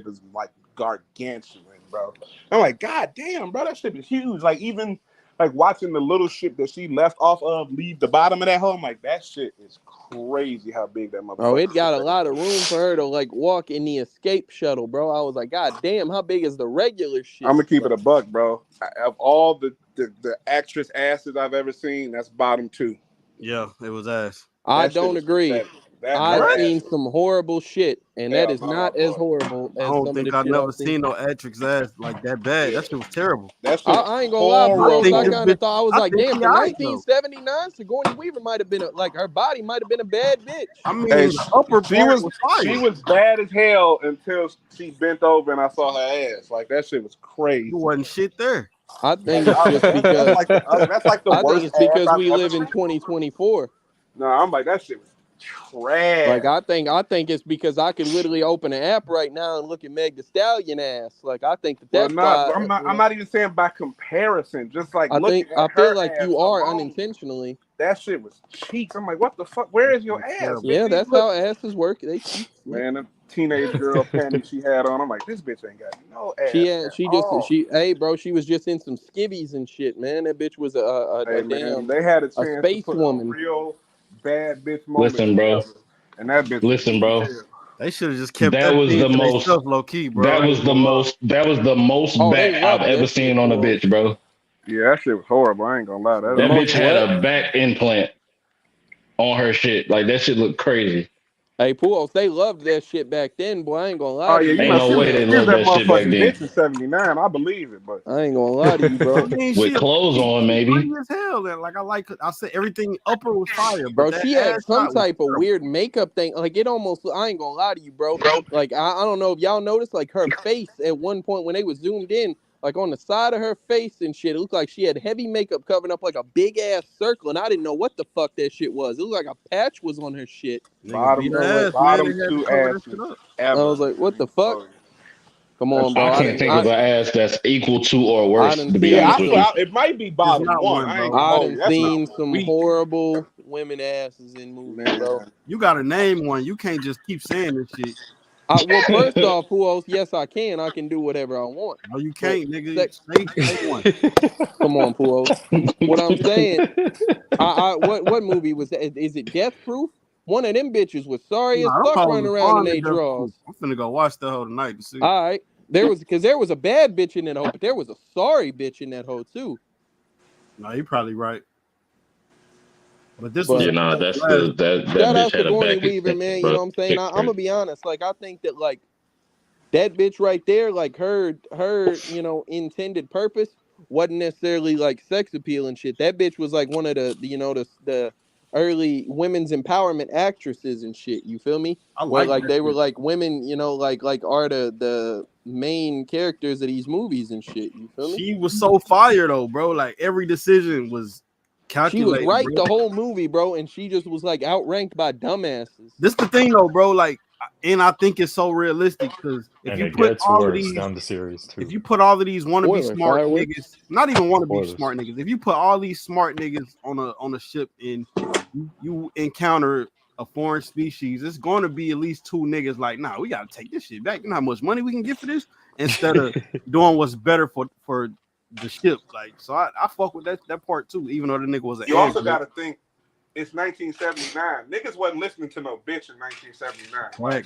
is like gargantuan, bro. I'm like, God damn, bro, that ship is huge. Like even like watching the little ship that she left off of leave the bottom of that hole, I'm like, that shit is crazy how big that motherfucker Oh, it got a is. lot of room for her to like walk in the escape shuttle, bro. I was like, God damn, how big is the regular ship? I'm gonna keep it a buck, bro. Of all the actress asses I've ever seen, that's bottom 2. Yeah, it was ass. I That shit don't is agree. pathetic. I've Her seen ass is some horrible shit, and that hell is no, not as bro. horrible I as don't some of think the I've shit never I've seen. seen no actress ass like that bad. That shit was terrible. That shit is I ain't gonna lie, horrible. Puos. think I this kind of bitch. thought I was I like, think damn, she for alright though. 1979, Sigourney Weaver might have been like her body might have been a bad bitch. I mean, Hey, the upper she part was was she fire. was bad as hell until she bent over and I saw her ass. Like that shit was crazy. There wasn't shit there. I Like, think it's just because that's like the I think worst it's ass because I've we ever live in seen. 2024. No, I'm like that shit was trash. Like I think it's because I could literally open an app right now and look at Meg Thee Stallion ass. Like I think Well, that's not why. I'm not even saying by comparison. Just like looking I at feel her like ass you are alone, unintentionally. that shit was cheeks. I'm like, what the fuck? Where is your It was ass, terrible. bitch? Yeah, These that's look, how asses work. They cheats. man. The teenage girl panties she had on. I'm like, this bitch ain't got no She ass had at all. hey bro, she was just in some skivvies and shit, man. That bitch was Hey a man, damn they had a a chance to space put a woman. real bad bitch moment Listen, bro. together, and that bitch was Listen, weak as bro. hell. They should have just kept That that was scene the to most. themselves, low key, bro. That I was ain't the gonna lie. most. That was the most Oh, they back I've loved ever that seen shit, on a boy. bitch, bro. Yeah, that shit was horrible. I ain't gonna lie. The That bitch most had what? a back implant on her shit. Like that shit looked crazy. Hey, Puos, they loved that shit back then, boy. I ain't gonna Oh lie to yeah, you. you Ain't know no way they she was loved that that shit back motherfucking then. bitch in '79. I believe it, but I ain't gonna lie to you, I bro. mean, With clothes on, she pretty maybe. as hell. Then, like I said, everything upper was fire, but Bro, that she ass had some shot was type of terrible. weird makeup thing. Like it almost I ain't gonna lie to you, bro. Like I don't know if y'all noticed like her face at one point when they was zoomed in, like on the side of her face and shit, it looked like she had heavy makeup covering up like a big ass circle, and I didn't know what the fuck that shit was. It looked like a patch was on her shit. Nigga beat And I was her like, ass, man. They bottom had to 2 cover that asses shit up. ever. what the fuck? Come That on, shit bro. I I was can't didn't think I of an ass that's equal to or I worse, done to be Yeah, seen honest I with some you. feel it might be It's bottom not 1. one, I ain't bro. gonna I hold done you. That's seen not some weak, horrible women asses in movies, bro. man. You got to name one. You can't just keep saying this shit. Well, first off, who else? Yes, I can. I can do whatever I want. No, you But can't, nigga. Say one. come on, Puos. What I'm saying, what movie was that? Is it Death Proof? One of them bitches was sorry as Nah, them fuck hoes running was around in fun they and just drawers. I'm finna go watch the whole tonight to see. All right, there was a bad bitch in that hoe, but there was a sorry bitch in that hoe too. No, you're probably right. But this was Yeah, nah, that's last. that Shout bitch out had a Sigourney back Weaver, extension, man. You bro. know what I'm saying? Shit I'm crazy. gonna be honest. Like, I think that like that bitch right there, like her, intended purpose wasn't necessarily like sex appeal and shit. That bitch was like one of the early women's empowerment actresses and shit. You feel me? I Where like like that they were shit. like women, like are the main characters of these movies and shit. You feel me? She was so fire though, bro. Like every decision was She was calculated, right bro. the whole movie, bro, and she just was like outranked by dumbasses. This the thing though, bro. Like, and I think it's so realistic because if And you it put gets all of worse these, down the series if too. you put all of these wannabe Spoiler, smart fireworks. niggas, not even wannabe Spoilers. smart niggas, if you put all these smart niggas on a ship and you encounter a foreign species, it's going to be at least two niggas like, nah, we got to take this shit back. You know how much money we can get for this instead of doing what's better for the ship. Like, so I fuck with that part too, even though the nigga was an You also android. got to think it's 1979. Niggas wasn't listening to no bitch in 1979. Like,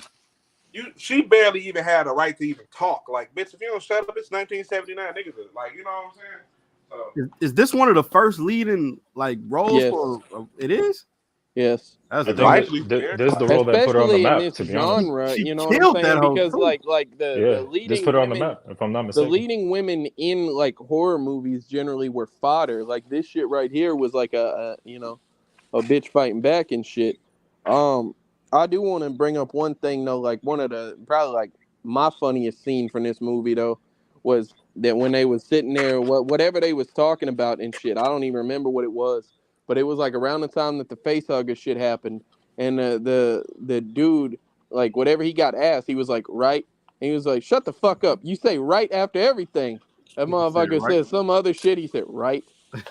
she barely even had a right to even talk. Like, bitch, if you don't shut up, it's 1979. Niggas are like, you know what I'm saying? So, Is this one of the first leading like roles Yes. for it is? Yes. That's I dope. think this is the role that put her on the Especially in map. this To be honest, genre, She you know what I'm killed that saying? hoe Because too. like the yeah, leading just put her on the women, map. If I'm not the mistaken. leading women in like horror movies generally were fodder. Like this shit right here was like a bitch fighting back and shit. I do want to bring up one thing though. Like one of the probably like my funniest scene from this movie though was that when they was sitting there, whatever they was talking about and shit. I don't even remember what it was, but it was like around the time that the face hugger shit happened, and the dude, like whatever he got asked, he was like right, and he was like, "Shut the fuck up! You say right after everything." That Nigga said, motherfucker right? said some other shit. He said right,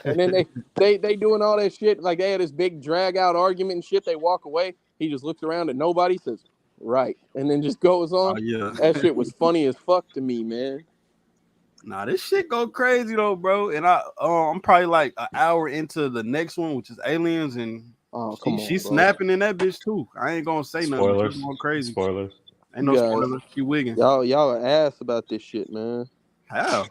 and then they doing all that shit. Like they had this big drag out argument and shit. They walk away. He just looks around at nobody, says right, and then just goes Oh on. yeah. That shit was funny as fuck to me, man. Nah, this shit go crazy though, bro. And I'm probably like an hour into the next one, which is Aliens, and Oh, come on, she's bro. snapping in that bitch too. I ain't gonna say nothing. Spoilers. She's going crazy. Spoilers. Ain't no You guys- spoilers. She wigging. Y'all are ass about this shit, man. How?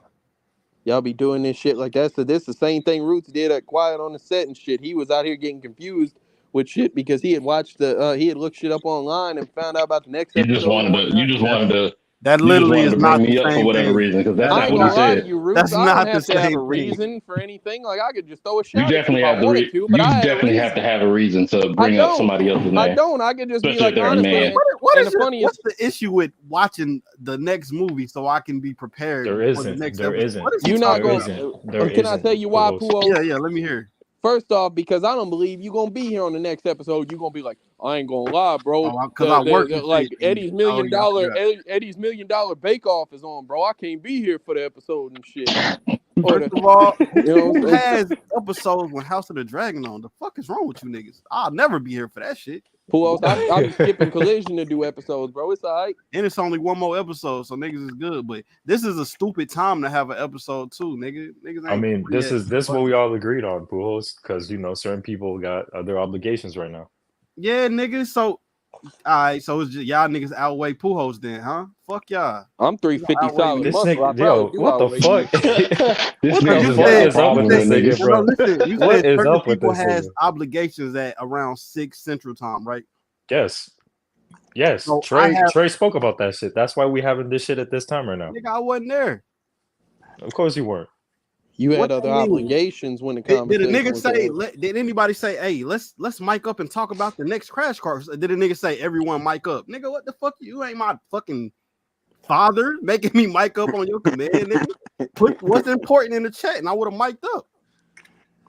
Y'all be doing this shit like that. So this the same thing Roots did at Quiet on the Set and shit. He was out here getting confused with shit because he had watched he had looked shit up online and found out about the next You just episode and wanted to, you whatnot. just wanted to, That you just literally wanted is to not bring the me up for same whatever thing. reason because that's I not ain't what he gonna lie to said. you, Roots. That's I don't not have the to have a same thing. reason for anything. Like I could just throw a You shot at you definitely if I have the wanted to, but you I had a definitely have reason. to have a reason to I bring up don't. somebody else's I name, don't. I could just be especially like if they're a honestly, man. What and is the funniest. what's the issue with watching the next movie so I can be prepared There for the isn't. next There episode? isn't. What is he You not talking There gonna? about? isn't. There Can I tell you why, Pujols. Puos? Yeah, let me hear. First off, because I don't believe you gonna be here on the next episode. You gonna be like, I ain't gonna lie, bro. Oh, because I work and Like shit. Eddie's Oh yeah, I forgot. Eddie's $1 million Bake Off is on, bro. I can't be here for the episode and shit. First of all, You know what who I'm saying? has episodes when House of the Dragon on? The fuck is wrong with you niggas? I'll never be here for that shit. Who else? I be skipping Collision to do episodes, bro. It's all right. And it's only one more episode, so niggas is good. But this is a stupid time to have an episode too, nigga. Niggas I ain't. mean, this what we all agreed on, Pujols, because certain people got other obligations right now. Yeah, nigga. So, all right. So it's just y'all niggas outweigh Pujols then, huh? Fuck y'all. I'm 350 Outweigh solid me. This muscle. I nigga, probably yo, do what the outweigh you. fuck? This What nigga the just fuck got is up with problems this with nigga, niggas. No, bro? listen. You What said is certain up with people this has nigga? obligations at around 6 Central Time, right? Yes. So I have, Trey spoke about that shit. That's why we having this shit at this time right now. nigga. I wasn't there. Of course you weren't. You What had that other mean? obligations when the Did a conversation nigga was say? had. Did anybody say, "Hey, let's mic up and talk about the next crash course"? Did a nigga say, "Everyone mic up"? Nigga, what the fuck? You ain't my fucking father making me mic up on your command, nigga. Put what's important in the chat, and I would have mic'd up.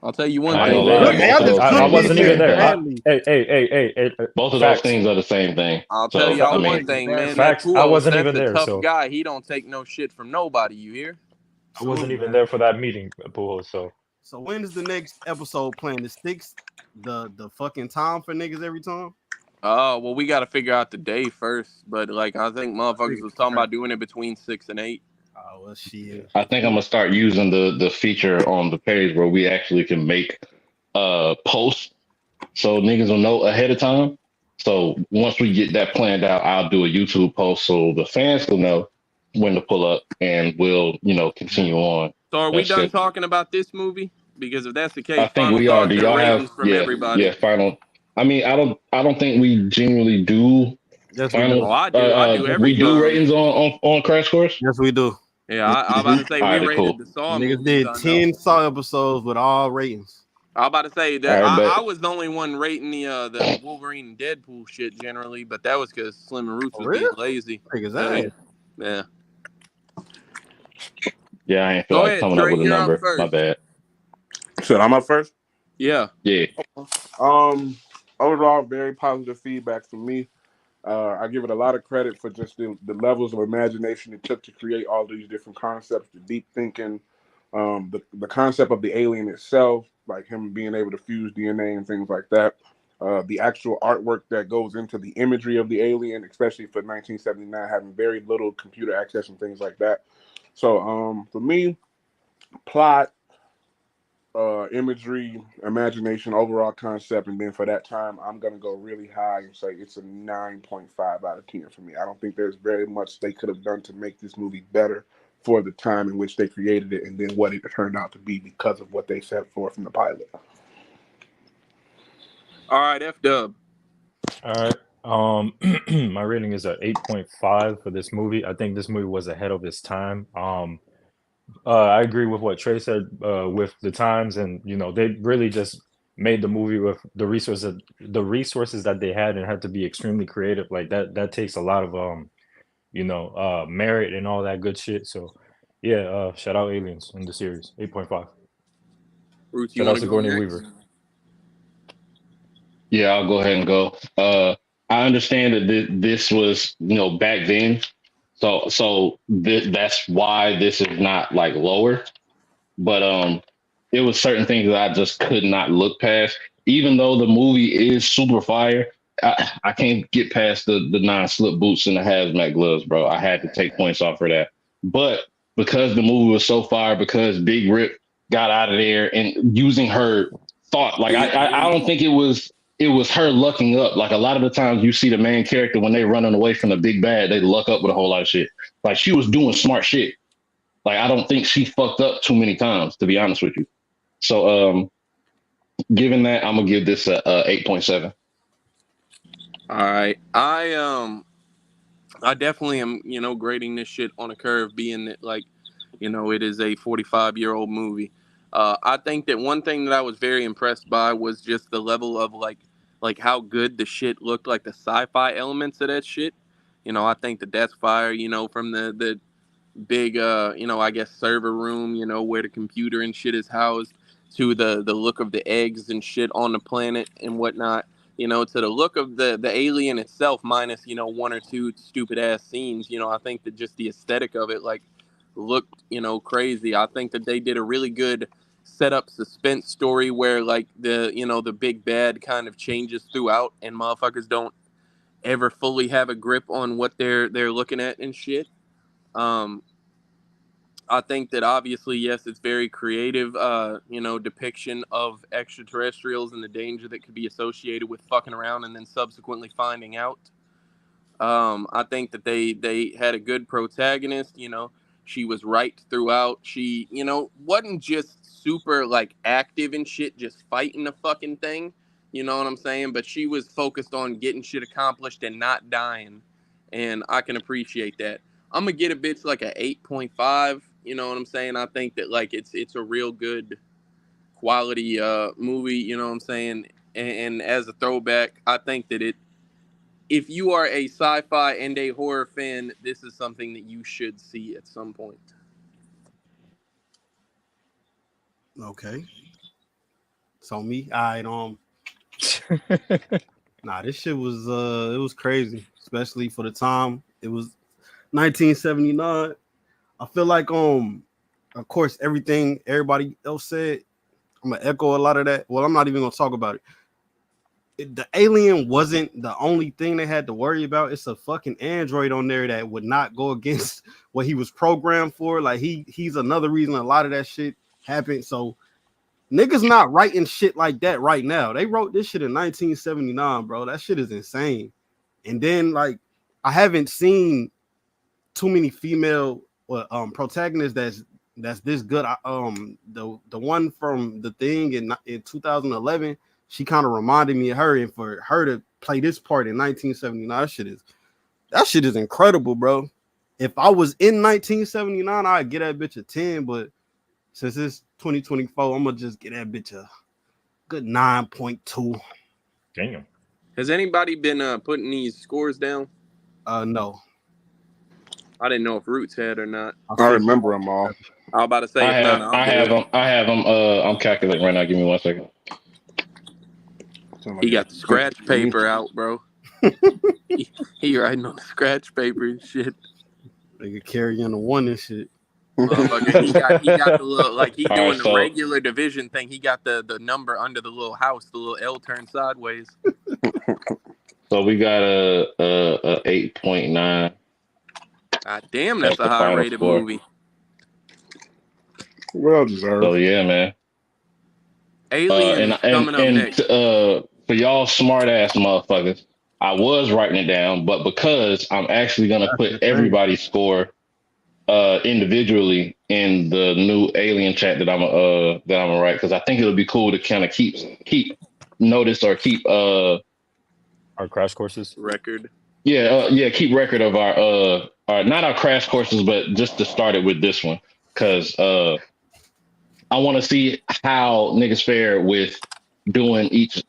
I'll tell you one I ain't thing. gonna lie, Look, hey, I both of just those I took things are wasn't the these even same niggas there. thing. badly. Hey, Both of those facts. things are the same thing. I'll tell So y'all I one mean, thing, man. Facts. That I Puos, wasn't that's even a there, tough so guy. He don't take no shit from nobody. You hear? I wasn't Salute, even man. there for that meeting, Pujols. So So when is the next episode planned? The sticks, the fucking time for niggas every time. Oh, well, we got to figure out the day first. But like, I think motherfuckers was talking about doing it between 6 and 8. Oh well, shit. I think I'm gonna start using the feature on the page where we actually can make posts so niggas will know ahead of time. So once we get that planned out, I'll do a YouTube post so the fans will know when to pull up, and we'll continue on So are we that done shit. talking about this movie? Because if that's the I case, think final we are. thoughts Do and y'all have ratings from everybody. final? I mean, I don't think we genuinely do Yes, we Oh, final. do. I do. I do every We do time. ratings on Crash Course. Yes, we do. Yeah, I'm about to say All we right, rated cool. the Saw Niggas movies. did I know. 10 Saw episodes with all ratings. I'm about to say All that right, I bet. was the only one rating the Wolverine and Deadpool shit generally, but that was because Slim and Roots For was being real? lazy. Niggas Hell yeah. ass. Yeah. Yeah, I ain't feel Go like ahead, coming up Trey. with a You're up number. My first. bad. So I'm up first. Yeah. Yeah. Um, Overall, very positive feedback from me. I give it a lot of credit for just the levels of imagination it took to create all these different concepts, the deep thinking, the concept of the alien itself, like him being able to fuse DNA and things like that. The actual artwork that goes into the imagery of the alien, especially for 1979, having very little computer access and things like that. So for me, plot, imagery, imagination, overall concept, and then for that time, I'm gonna go really high and say it's a 9.5 out of 10 for me. I don't think there's very much they could have done to make this movie better for the time in which they created it, and then what it turned out to be because of what they set forth in the pilot. All right, F Dub. All right. My rating is a 8.5 for this movie. I think this movie was ahead of its time. I agree with what Trey said with the times, and they really just made the movie with the resources that they had, and had to be extremely creative. Like that takes a lot of merit and all that good shit. So yeah, shout out Aliens in the series. 8.5. Roots, you Shout want out to go Sigourney next? Weaver. Yeah, I'll go ahead and go. I understand that this was, back then. So that's why this is not like lower. But it was certain things that I just could not look past. Even though the movie is super fire, I can't get past the non-slip boots and the hazmat gloves, bro. I had to take points off for that. But because the movie was so fire, because Big Rip got out of there and using her thought, like I don't think it was her lucking up. Like a lot of the times you see the main character when they running away from the big bad, they luck up with a whole lot of shit. Like she was doing smart shit. Like I don't think she fucked up too many times, to be honest with you. So given that, I'm gonna give this a 8.7. All right. I definitely am, grading this shit on a curve, being that like, it is a 45-year-old movie. I think that one thing that I was very impressed by was just the level of like how good the shit looked, like the sci-fi elements of that shit. I think that that's fire. From the big I guess server room, where the computer and shit is housed, to the look of the eggs and shit on the planet and whatnot, to the look of the alien itself, minus one or two stupid ass scenes. I think that just the aesthetic of it like looked crazy. I think that they did a really good setup suspense story where like the big bad kind of changes throughout, and motherfuckers don't ever fully have a grip on what they're looking at and shit. um I think that obviously, yes, it's very creative, depiction of extraterrestrials and the danger that could be associated with fucking around and then subsequently finding out. I think that they had a good protagonist. She was right throughout. She, wasn't just super like active and shit, just fighting the fucking thing. You know what I'm saying? But she was focused on getting shit accomplished and not dying, and I can appreciate that. I'm gonna get a bitch like a 8.5. You know what I'm saying? I think that like it's a real good quality movie. You know what I'm saying? And as a throwback, I think that if you are a sci-fi and a horror fan, this is something that you should see at some point. Okay. So me, nah, this shit was it was crazy, especially for the time. It was 1979. I feel like of course everything everybody else said, I'm gonna echo a lot of that. Well, I'm not even gonna talk about it. the alien wasn't the only thing they had to worry about. It's a fucking android on there that would not go against what he was programmed for. Like he's another reason a lot of that shit happened. So niggas not writing shit like that right now. They wrote this shit in 1979, bro. That shit is insane. And then like I haven't seen too many female protagonists that's this good. The one from The Thing in 2011, she kind of reminded me of her, and for her to play this part in 1979, that shit is incredible, bro. If I was in 1979, I'd get that bitch a 10, but since it's 2024, I'm gonna just get that bitch a good 9.2. Damn. Has anybody been putting these scores down? No. I didn't know if Roots had or not. I remember them all. I was about to say, I have them. I'm calculating right now. Give me 1 second. He got the scratch paper out, bro. he writing on the scratch paper and shit. Nigga carrying the one and shit. He got the little, like he doing right, the regular division thing. He got the number under the little house, the little L turned sideways. So we got a 8.9. God damn, that's a high rated movie. Well deserved. So yeah, man. Alien coming up next. For y'all smart ass motherfuckers, I was writing it down, but because I'm actually gonna put everybody's score individually in the new Alien chat that I'm gonna write, because I think it'll be cool to kind of keep notice or keep our crash courses record. Keep record of our not our crash courses, but just to start it with this one, because I want to see how niggas fare with doing each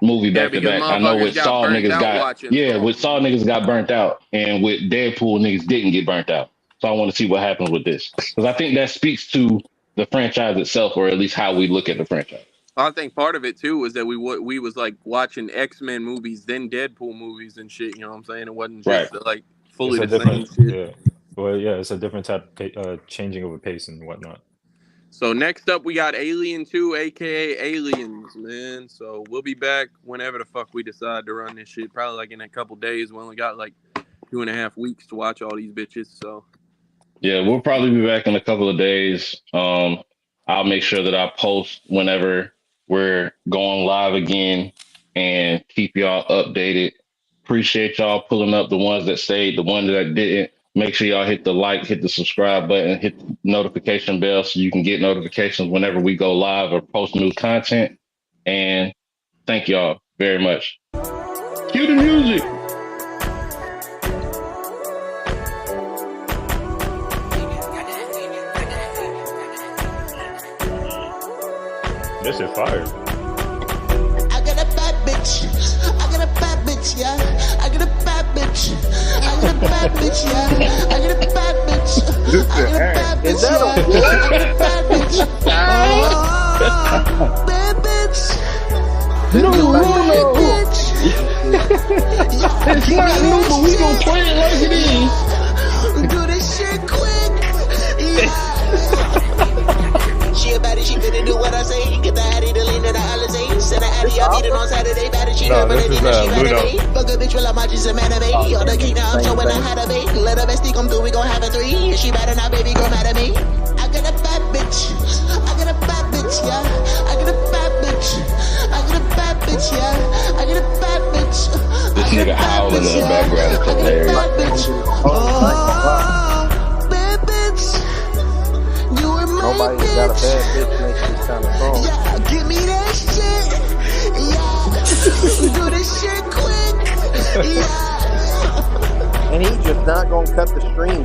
movie back to back. I know with Saw niggas got burnt out, and with Deadpool niggas didn't get burnt out. So I want to see what happens with this, because I think that speaks to the franchise itself, or at least how we look at the franchise. I think part of it too was that we was like watching X-Men movies, then Deadpool movies and shit. You know what I'm saying? It wasn't just like fully the same shit. Yeah. Well, yeah, it's a different type of changing of a pace and whatnot. So next up, we got Alien 2, aka Aliens, man. So we'll be back whenever the fuck we decide to run this shit. Probably like in a couple days. We only got like 2.5 weeks to watch all these bitches. So yeah, we'll probably be back in a couple of days. I'll make sure that I post whenever we're going live again and keep y'all updated. Appreciate y'all pulling up, the ones that stayed, the ones that didn't. Make sure y'all hit the like, hit the subscribe button, hit the notification bell so you can get notifications whenever we go live or post new content. And thank y'all very much. Cue the music. This is fire. I got a bad bitch. I got a bad bitch, yeah. I got a bad bitch. I got a bad bitch, yeah. I got a bad bitch. I got a bad bitch, yeah. I got a bad bitch. Oh, bad bitch. No. Bitch. It's not new, but we gonna play it like it is. Do this shit quick. Yeah. She a baddie, she finna do what I say. Get the Addy, the lean, and the Alizé. Send the Addy, I beat it on Saturday. Baddie, she No, never this is Ludo. fuck a bitch, well, I'm out just a man of me. You're the king, now I'm showing her how to be. Let her bestie come through, we gon' have a 3. She better not, baby, girl, mad at me. I got a bad bitch. I got a bad bitch, yeah. I got a bad bitch. I got a bad bitch, yeah. I got a bad bitch. This nigga howling in the background is hilarious. Bad bitch. Oh, bad bitch. You were my nobody bitch. got a bad bitch makes this kind of song. Yeah, give me that shit. Yeah, do this shit quick. Yeah. And he's just not gonna cut the stream.